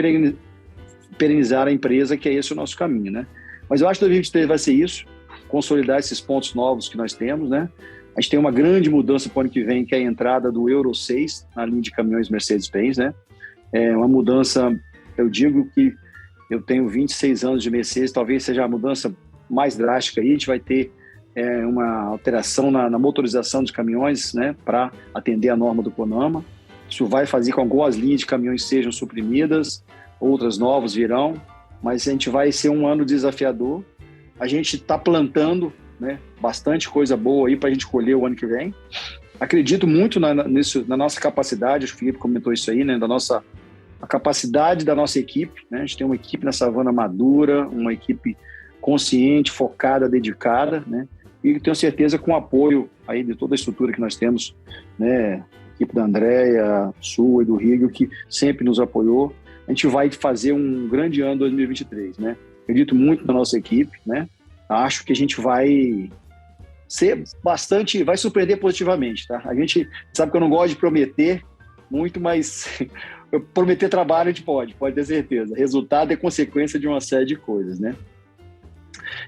perenizar a empresa, que é esse o nosso caminho, né? Mas eu acho que 2023 vai ser isso, consolidar esses pontos novos que nós temos, né? A gente tem uma grande mudança para o ano que vem, que é a entrada do Euro 6 na linha de caminhões Mercedes-Benz, né? É uma mudança, eu digo que eu tenho 26 anos de Mercedes, talvez seja a mudança mais drástica aí. A gente vai ter uma alteração na motorização de caminhões, né, para atender a norma do CONAMA. Isso vai fazer com que algumas linhas de caminhões sejam suprimidas, outras novas virão, mas a gente vai ser um ano desafiador. A gente está plantando, né, bastante coisa boa aí para a gente colher o ano que vem. Acredito muito na nossa capacidade, acho que o Felipe comentou isso aí, né, a capacidade da nossa equipe, né? A gente tem uma equipe na Savana madura, uma equipe consciente, focada, dedicada, né? E tenho certeza com o apoio aí de toda a estrutura que nós temos, né? A equipe da Andréia, sua e do Rigo, que sempre nos apoiou. A gente vai fazer um grande ano 2023, né? Acredito muito na nossa equipe, né? Acho que a gente vai vai surpreender positivamente, tá? A gente sabe que eu não gosto de prometer muito, mas prometer trabalho a gente pode ter certeza. Resultado é consequência de uma série de coisas, né?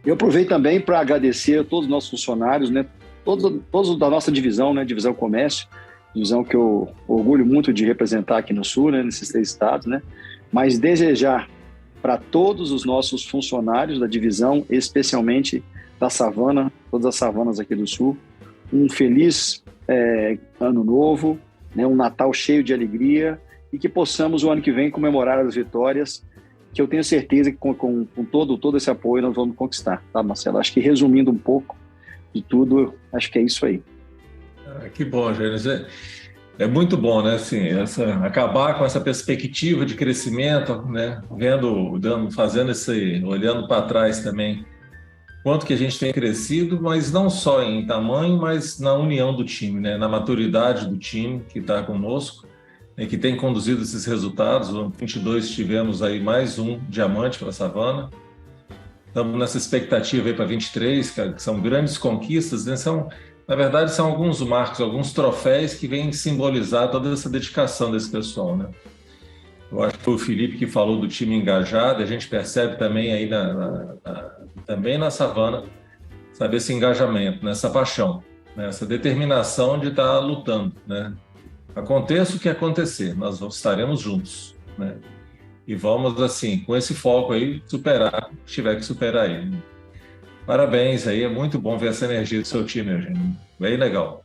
Eu aproveito também para agradecer a todos os nossos funcionários, né? Todos da nossa divisão, né? Divisão Comércio. divisão que eu orgulho muito de representar aqui no Sul, né, nesses 3 estados, né, mas desejar para todos os nossos funcionários da divisão, especialmente da Savana, todas as Savanas aqui do Sul, um feliz ano novo, né, um Natal cheio de alegria e que possamos o ano que vem comemorar as vitórias, que eu tenho certeza que com todo esse apoio nós vamos conquistar, tá, Marcelo? Acho que resumindo um pouco de tudo, acho que é isso aí. Que bom, Gênesis. É muito bom, né? Assim, acabar com essa perspectiva de crescimento, né? Olhando para trás também, quanto que a gente tem crescido, mas não só em tamanho, mas na união do time, né? Na maturidade do time que está conosco, né? Que tem conduzido esses resultados. No ano 22 tivemos aí mais um diamante para a Savana. Estamos nessa expectativa aí para 23, que são grandes conquistas, né? Na verdade, são alguns marcos, alguns troféus que vêm simbolizar toda essa dedicação desse pessoal, né? Eu acho que foi o Felipe que falou do time engajado, a gente percebe também aí também na Savana, sabe, esse engajamento, né? Essa paixão, né? Essa determinação de estar lutando, né? Aconteça o que acontecer, nós estaremos juntos, né? E vamos, assim, com esse foco aí, superar o que tiver que superar aí. Parabéns aí, é muito bom ver essa energia do seu time, Eugênio. Bem legal.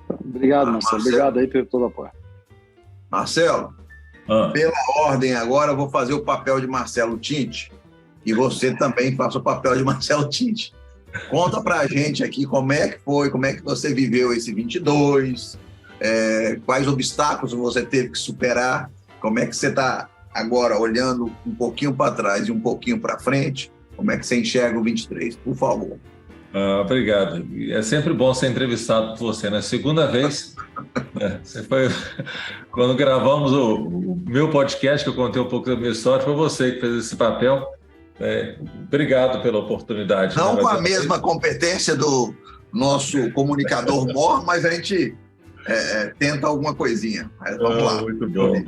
Obrigado, Marcelo. Obrigado aí pelo todo o apoio. Marcelo, pela ordem agora, eu vou fazer o papel de Marcelo Tinte e você também faça o papel de Marcelo Tinte. Conta pra gente aqui como é que foi, como é que você viveu esse 22, quais obstáculos você teve que superar, como é que você está agora olhando um pouquinho para trás e um pouquinho para frente. Como é que você enxerga o 23? Por favor. Obrigado. É sempre bom ser entrevistado por você, né? Segunda vez, né? Você foi... Quando gravamos o meu podcast, que eu contei um pouco da minha história, foi você que fez esse papel. Obrigado pela oportunidade. Não, né? Com a mesma competência do nosso comunicador Mor, mas a gente tenta alguma coisinha. Mas vamos lá. Muito bom.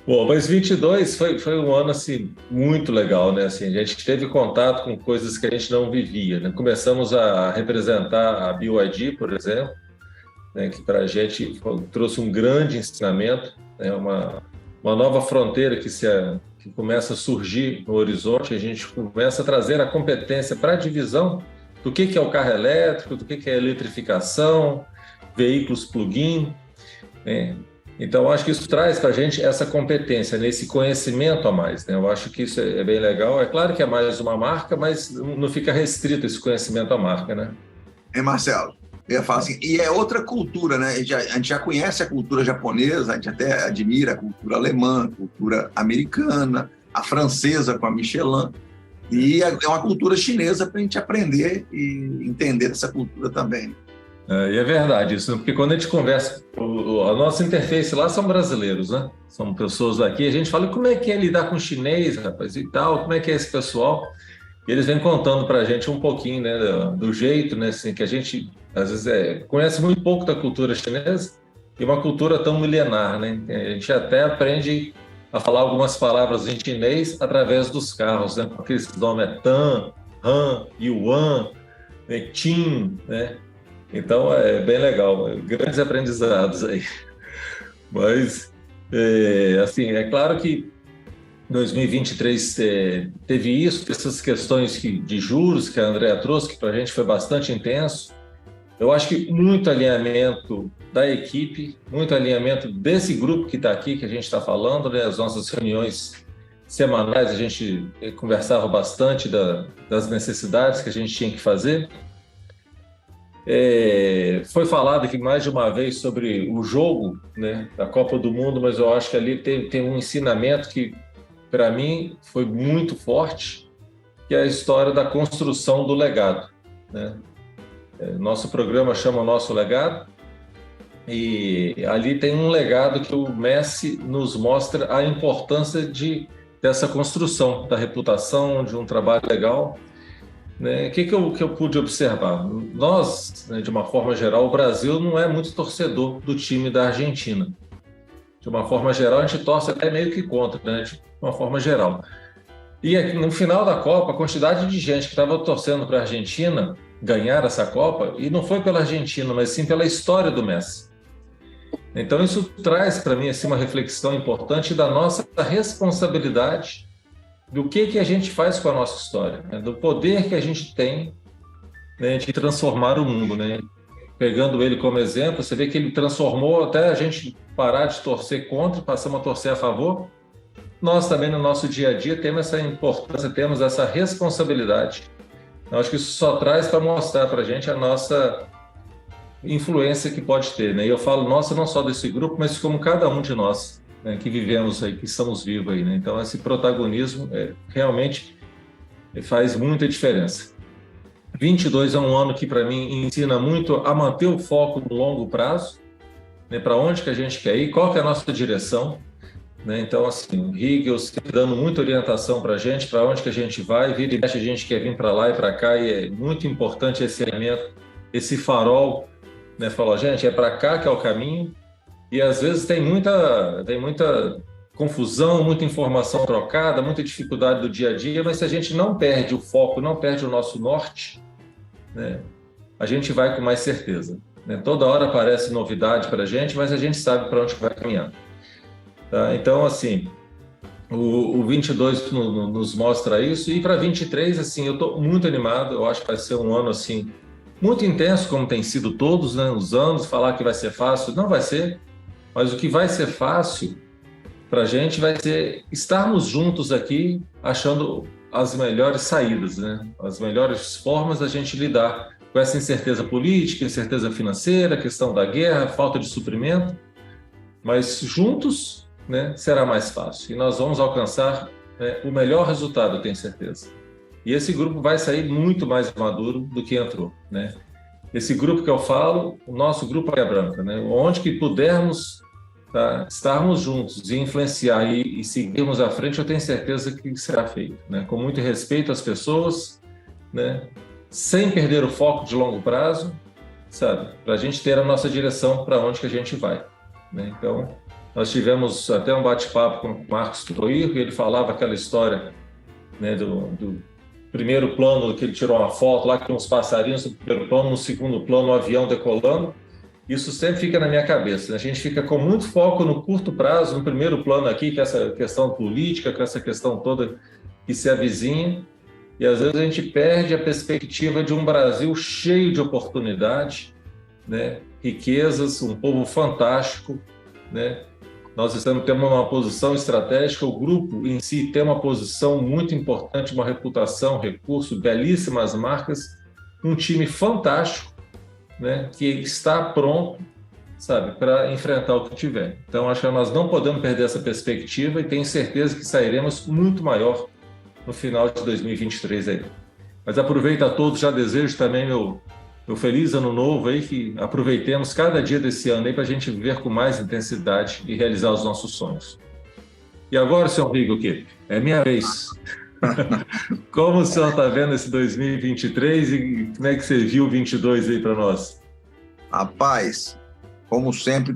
Bom, mas 22 foi um ano assim, muito legal, né? Assim, a gente teve contato com coisas que a gente não vivia, né? Começamos a representar a BYD, por exemplo, né? Que para a gente trouxe um grande ensinamento, né? Uma nova fronteira que começa a surgir no horizonte. A gente começa a trazer a competência para a divisão do que é o carro elétrico, do que é a eletrificação, veículos plug-in, né? Então, eu acho que isso traz para a gente essa competência, esse conhecimento a mais, né? Eu acho que isso é bem legal. É claro que é mais uma marca, mas não fica restrito esse conhecimento à marca, né? Marcelo, eu ia falar assim, e é outra cultura, né? A gente já conhece a cultura japonesa, a gente até admira a cultura alemã, a cultura americana, a francesa com a Michelin, e é uma cultura chinesa para a gente aprender e entender essa cultura também. E é verdade isso, porque quando a gente conversa, a nossa interface lá são brasileiros, né? São pessoas daqui, a gente fala como é que é lidar com chinês, rapaz, e tal, como é que é esse pessoal? E eles vêm contando para a gente um pouquinho, né, do jeito, né, assim, que a gente, às vezes, conhece muito pouco da cultura chinesa e uma cultura tão milenar, né? A gente até aprende a falar algumas palavras em chinês através dos carros, né? Porque esse nome é Tan, Han, Yuan, né, Qin, né? Então, é bem legal, grandes aprendizados aí. Mas, assim, é claro que 2023 teve isso, essas questões de juros que a Andrea trouxe, que para a gente foi bastante intenso. Eu acho que muito alinhamento da equipe, muito alinhamento desse grupo que está aqui, que a gente está falando, né? As nossas reuniões semanais, a gente conversava bastante das necessidades que a gente tinha que fazer. Foi falado aqui mais de uma vez sobre o jogo, né, da Copa do Mundo, mas eu acho que ali tem um ensinamento que, para mim, foi muito forte, que é a história da construção do legado, né? Nosso programa chama Nosso Legado, e ali tem um legado que o Messi nos mostra a importância dessa construção, da reputação, de um trabalho legal. O que eu pude observar? Nós, né, de uma forma geral, o Brasil não é muito torcedor do time da Argentina. De uma forma geral, a gente torce até meio que contra, né, de uma forma geral. E no final da Copa, a quantidade de gente que estava torcendo para a Argentina ganhar essa Copa, e não foi pela Argentina, mas sim pela história do Messi. Então, isso traz para mim assim, uma reflexão importante da nossa responsabilidade, do que a gente faz com a nossa história, né? Do poder que a gente tem, né, de transformar o mundo, né? Pegando ele como exemplo, você vê que ele transformou até a gente parar de torcer contra, passamos a torcer a favor. Nós também, no nosso dia a dia, temos essa importância, temos essa responsabilidade. Eu acho que isso só traz para mostrar para a gente a nossa influência que pode ter, né? E eu falo nossa, não só desse grupo, mas como cada um de nós, né, que vivemos aí, que estamos vivos aí, né? Então, esse protagonismo realmente faz muita diferença. 22 é um ano que, para mim, ensina muito a manter o foco no longo prazo, né? Para onde que a gente quer ir, qual que é a nossa direção, né? Então, assim, o Hegel dando muita orientação para a gente, para onde que a gente vai, vira e mexe, a gente quer vir para lá e para cá, e é muito importante esse elemento, esse farol, né? Falou, gente, é para cá que é o caminho, e às vezes tem muita confusão, muita informação trocada, muita dificuldade do dia a dia, mas se a gente não perde o foco, não perde o nosso norte, né, a gente vai com mais certeza, né? Toda hora aparece novidade para a gente, mas a gente sabe para onde vai caminhar. Tá? Então, assim, o 22 nos mostra isso, e para 23, assim, eu estou muito animado, eu acho que vai ser um ano, assim, muito intenso, como tem sido todos, né, os anos. Falar que vai ser fácil, não vai ser, mas o que vai ser fácil para a gente vai ser estarmos juntos aqui, achando as melhores saídas, né, as melhores formas da gente lidar com essa incerteza política, incerteza financeira, questão da guerra, falta de suprimento, mas juntos, né, será mais fácil, e nós vamos alcançar, né, o melhor resultado, eu tenho certeza. E esse grupo vai sair muito mais maduro do que entrou, né? Esse grupo que eu falo, o nosso grupo Águia Branca, né? Onde que pudermos, tá, estarmos juntos e influenciar e seguirmos à frente, eu tenho certeza que será feito, né? Com muito respeito às pessoas, né? Sem perder o foco de longo prazo, sabe? Para a gente ter a nossa direção para onde que a gente vai, né? Então, nós tivemos até um bate-papo com o Marcos Troir, e ele falava aquela história, né, do primeiro plano, que ele tirou uma foto lá, que tem uns passarinhos no primeiro plano, no segundo plano, o avião decolando. Isso sempre fica na minha cabeça, né? A gente fica com muito foco no curto prazo, no primeiro plano aqui, que é essa questão política, com essa questão toda que se avizinha, e às vezes a gente perde a perspectiva de um Brasil cheio de oportunidade, né? Riquezas, um povo fantástico, né? Nós temos uma posição estratégica, o grupo em si tem uma posição muito importante, uma reputação, recurso, belíssimas marcas, um time fantástico, né, que está pronto, sabe, para enfrentar o que tiver. Então, acho que nós não podemos perder essa perspectiva, e tenho certeza que sairemos muito maior no final de 2023 aí. Mas aproveito a todos, já desejo também meu feliz ano novo aí, que aproveitemos cada dia desse ano aí para a gente viver com mais intensidade e realizar os nossos sonhos. E agora, senhor Rigo, o quê? É minha vez. Como o senhor está vendo esse 2023 e como é que você viu o 22 aí para nós? Rapaz, como sempre,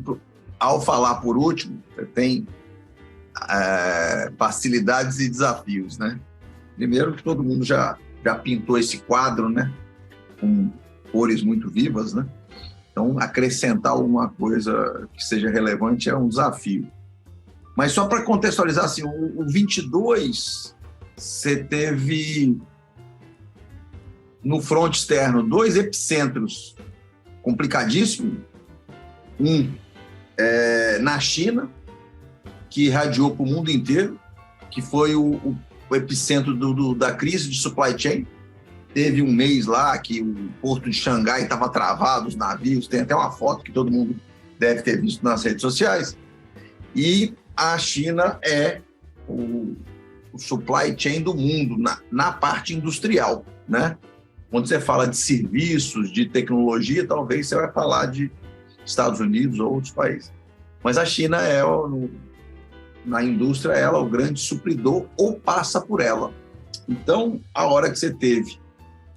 ao falar por último, você tem facilidades e desafios, né? Primeiro, que todo mundo já pintou esse quadro, né? Com cores muito vivas, né? Então, acrescentar alguma coisa que seja relevante é um desafio. Mas só para contextualizar, assim, o 22, você teve no fronte externo 2 epicentros complicadíssimos. Um na China, que irradiou para o mundo inteiro, que foi o epicentro da crise de supply chain. Teve um mês lá que o porto de Xangai estava travado, os navios, tem até uma foto que todo mundo deve ter visto nas redes sociais. E a China é o supply chain do mundo, na parte industrial, né? Quando você fala de serviços, de tecnologia, talvez você vai falar de Estados Unidos ou outros países. Mas a China na indústria, ela é o grande supridor, ou passa por ela. Então, a hora que você teve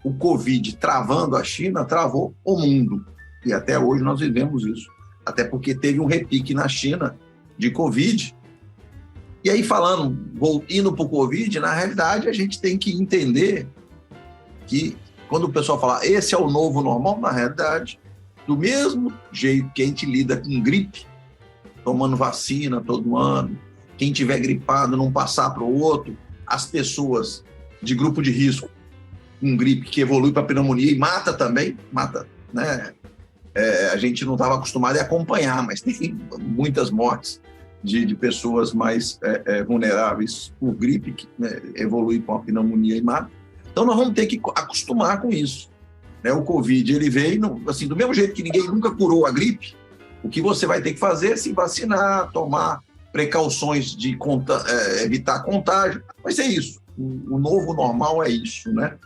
o Covid travando a China, travou o mundo. E até hoje nós vivemos isso. Até porque teve um repique na China de Covid. E aí, indo para o Covid, na realidade, a gente tem que entender que, quando o pessoal fala esse é o novo normal, na realidade, do mesmo jeito que a gente lida com gripe, tomando vacina todo ano, quem tiver gripado não passar para o outro, as pessoas de grupo de risco, com gripe que evolui para pneumonia e mata também, né? A gente não estava acostumado a acompanhar, mas tem muitas mortes de pessoas mais vulneráveis por gripe, que, né, evolui com a pneumonia e mata. Então, nós vamos ter que acostumar com isso. Né? O Covid, ele veio, assim, do mesmo jeito que ninguém nunca curou a gripe, o que você vai ter que fazer é se vacinar, tomar precauções de evitar contágio. Vai ser isso. O novo normal é isso, né?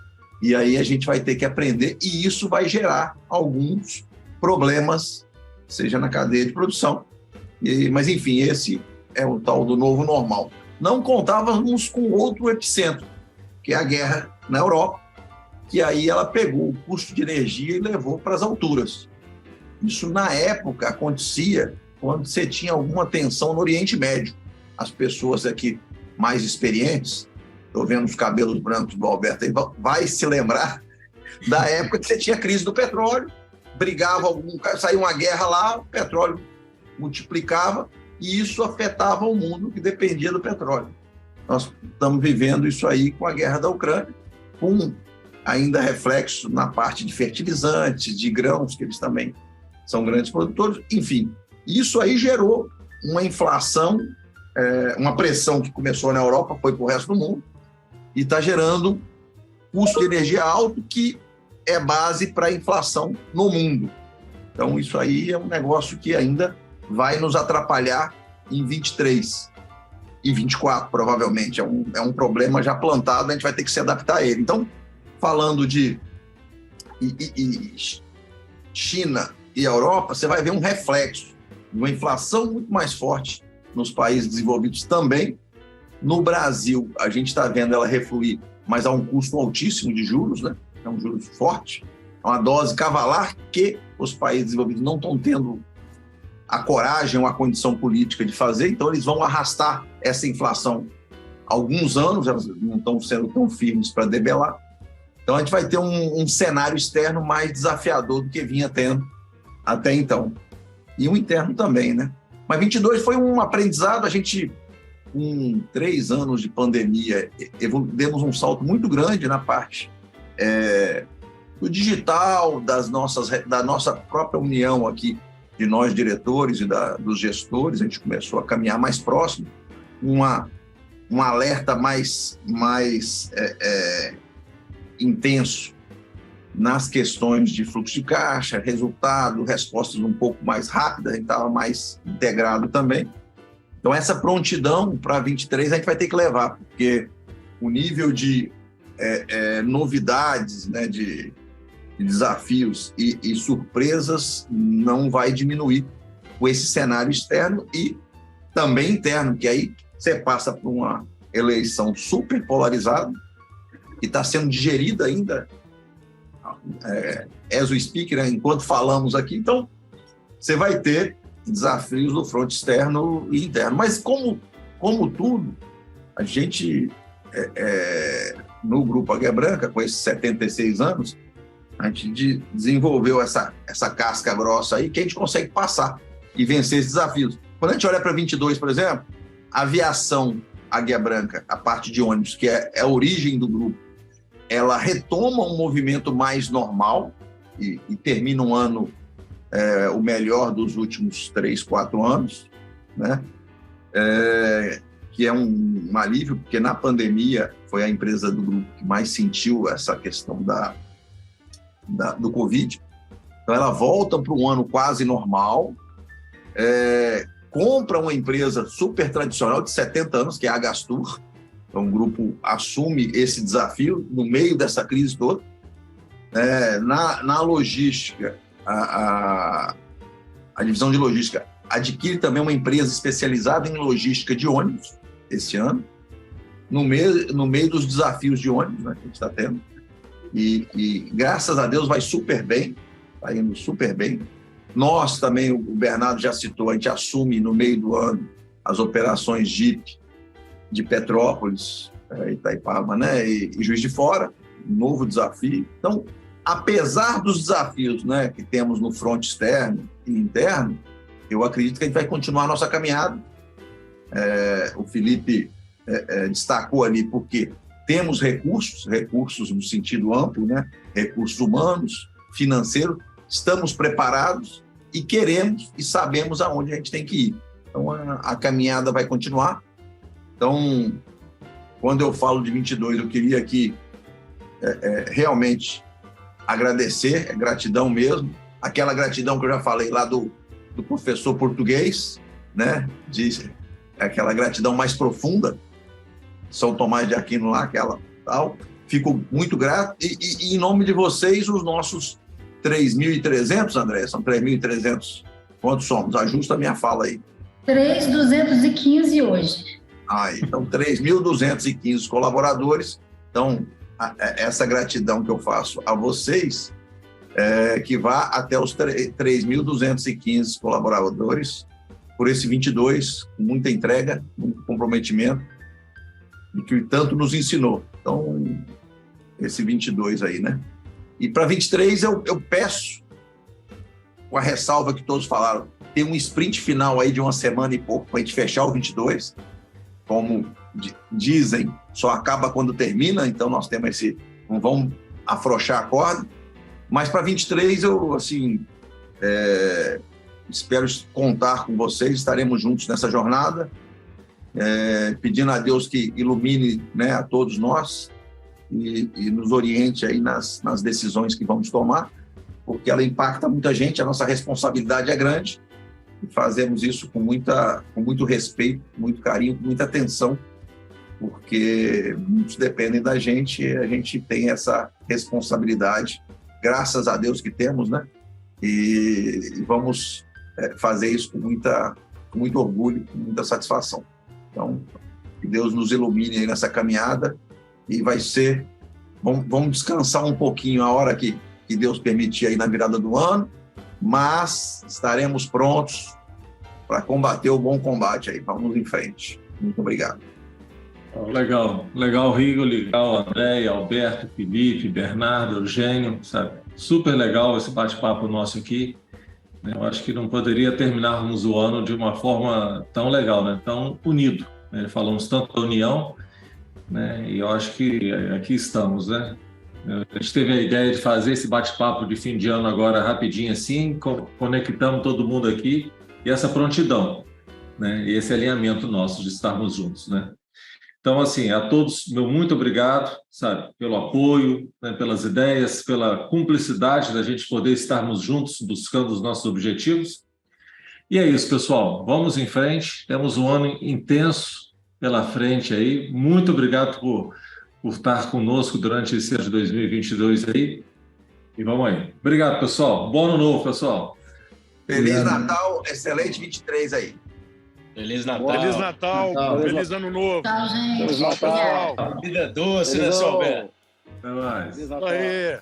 E aí a gente vai ter que aprender, e isso vai gerar alguns problemas, seja na cadeia de produção. Mas, enfim, esse é o tal do novo normal. Não contávamos com outro epicentro, que é a guerra na Europa, que aí ela pegou o custo de energia e levou para as alturas. Isso, na época, acontecia quando você tinha alguma tensão no Oriente Médio. As pessoas aqui mais experientes, estou vendo os cabelos brancos do Alberto aí, vai se lembrar da época que você tinha crise do petróleo, saía uma guerra lá, o petróleo multiplicava e isso afetava o mundo que dependia do petróleo. Nós estamos vivendo isso aí com a guerra da Ucrânia, com ainda reflexo na parte de fertilizantes, de grãos, que eles também são grandes produtores. Enfim, isso aí gerou uma inflação, uma pressão que começou na Europa, foi para o resto do mundo, e está gerando custo de energia alto, que é base para a inflação no mundo. Então, isso aí é um negócio que ainda vai nos atrapalhar em 23 e 24, provavelmente. É um problema já plantado, a gente vai ter que se adaptar a ele. Então, falando de China e Europa, você vai ver um reflexo de uma inflação muito mais forte nos países desenvolvidos também. No Brasil, a gente está vendo ela refluir, mas há um custo altíssimo de juros, né? É um juros forte, é uma dose cavalar que os países desenvolvidos não estão tendo a coragem ou a condição política de fazer, então eles vão arrastar essa inflação há alguns anos, elas não estão sendo tão firmes para debelar. Então a gente vai ter um cenário externo mais desafiador do que vinha tendo até então. E um interno também, né? Mas 22 foi um aprendizado, a gente, com 3 anos de pandemia, demos um salto muito grande na parte do digital, da nossa própria união aqui, de nós diretores e dos gestores. A gente começou a caminhar mais próximo, um alerta mais intenso nas questões de fluxo de caixa, resultado, respostas um pouco mais rápidas, a gente estava mais integrado também. Então, essa prontidão para 23 a gente vai ter que levar, porque o nível de novidades, né, de desafios e surpresas não vai diminuir com esse cenário externo e também interno, que aí você passa por uma eleição super polarizada, que está sendo digerida ainda, as we speak, né, enquanto falamos aqui. Então, você vai ter desafios no fronte externo e interno. Mas, como tudo, a gente, no Grupo Águia Branca, com esses 76 anos, a gente desenvolveu essa casca grossa aí que a gente consegue passar e vencer esses desafios. Quando a gente olha para 22, por exemplo, a aviação Águia Branca, a parte de ônibus, que é a origem do grupo, ela retoma um movimento mais normal e termina um ano o melhor dos últimos 3, 4 anos, né? Que é um alívio, porque na pandemia foi a empresa do grupo que mais sentiu essa questão do Covid. Então, ela volta para um ano quase normal, compra uma empresa super tradicional de 70 anos, que é a Gastur. Então, o grupo assume esse desafio no meio dessa crise toda. Na logística, a divisão de logística adquire também uma empresa especializada em logística de ônibus esse ano, no meio dos desafios de ônibus, né, que a gente está tendo. E graças a Deus vai super bem, está indo super bem. Nós também, o Bernardo já citou, a gente assume no meio do ano as operações Jeep de Petrópolis, Itaipava, né, e Juiz de Fora, um novo desafio. Então, apesar dos desafios, né, que temos no fronte externo e interno, eu acredito que a gente vai continuar a nossa caminhada. O Felipe destacou ali porque temos recursos no sentido amplo, né? Recursos humanos, financeiros, estamos preparados e queremos e sabemos aonde a gente tem que ir. Então, a caminhada vai continuar. Então, quando eu falo de 22, eu queria aqui realmente agradecer, gratidão mesmo, aquela gratidão que eu já falei lá do professor português, né? Aquela gratidão mais profunda, São Tomás de Aquino lá, aquela tal. Fico muito grato. E em nome de vocês, os nossos 3.300, André, são 3.300. Quantos somos? Ajusta a minha fala aí. 3.215 hoje. Então, 3.215 colaboradores. Então, essa gratidão que eu faço a vocês, que vá até os 3.215 colaboradores, por esse 22, com muita entrega, muito comprometimento, e que tanto nos ensinou. Então, esse 22 aí, né? E para 23, eu peço, com a ressalva que todos falaram, tem um sprint final aí de uma semana e pouco para a gente fechar o 22. Como dizem, só acaba quando termina, então nós temos esse... Não vamos afrouxar a corda. Mas para 23, eu, assim, espero contar com vocês, estaremos juntos nessa jornada, pedindo a Deus que ilumine, né, a todos nós e nos oriente aí nas decisões que vamos tomar, porque ela impacta muita gente, a nossa responsabilidade é grande, e fazemos isso com muito respeito, muito carinho, com muita atenção, porque muitos dependem da gente, e a gente tem essa responsabilidade, graças a Deus que temos, né? E vamos fazer isso com muito orgulho, com muita satisfação. Então, que Deus nos ilumine aí nessa caminhada, e vai ser... Vamos descansar um pouquinho a hora que Deus permitir aí na virada do ano, mas estaremos prontos para combater o bom combate aí. Vamos em frente. Muito obrigado. Legal, Rigo, legal, André, Alberto, Felipe, Bernardo, Eugênio, sabe? Super legal esse bate-papo nosso aqui. Eu acho que não poderia terminarmos o ano de uma forma tão legal, né? Tão unido. Né? Falamos tanto da união, né? E eu acho que aqui estamos, né? A gente teve a ideia de fazer esse bate-papo de fim de ano agora rapidinho assim, conectamos todo mundo aqui, e essa prontidão, né? E esse alinhamento nosso de estarmos juntos, né? Então, assim, a todos, meu muito obrigado, sabe, pelo apoio, né, pelas ideias, pela cumplicidade da gente poder estarmos juntos buscando os nossos objetivos. E é isso, pessoal. Vamos em frente. Temos um ano intenso pela frente aí. Muito obrigado por estar conosco durante esse ano de 2022 aí. E vamos aí. Obrigado, pessoal. Bom ano novo, pessoal. Feliz Natal, excelente 23 aí. Feliz Natal. Feliz Natal. Feliz Ano Novo. Tchau, gente. Feliz Natal. Vida doce, né, seu Alberto? Até mais. Feliz Natal. Aí.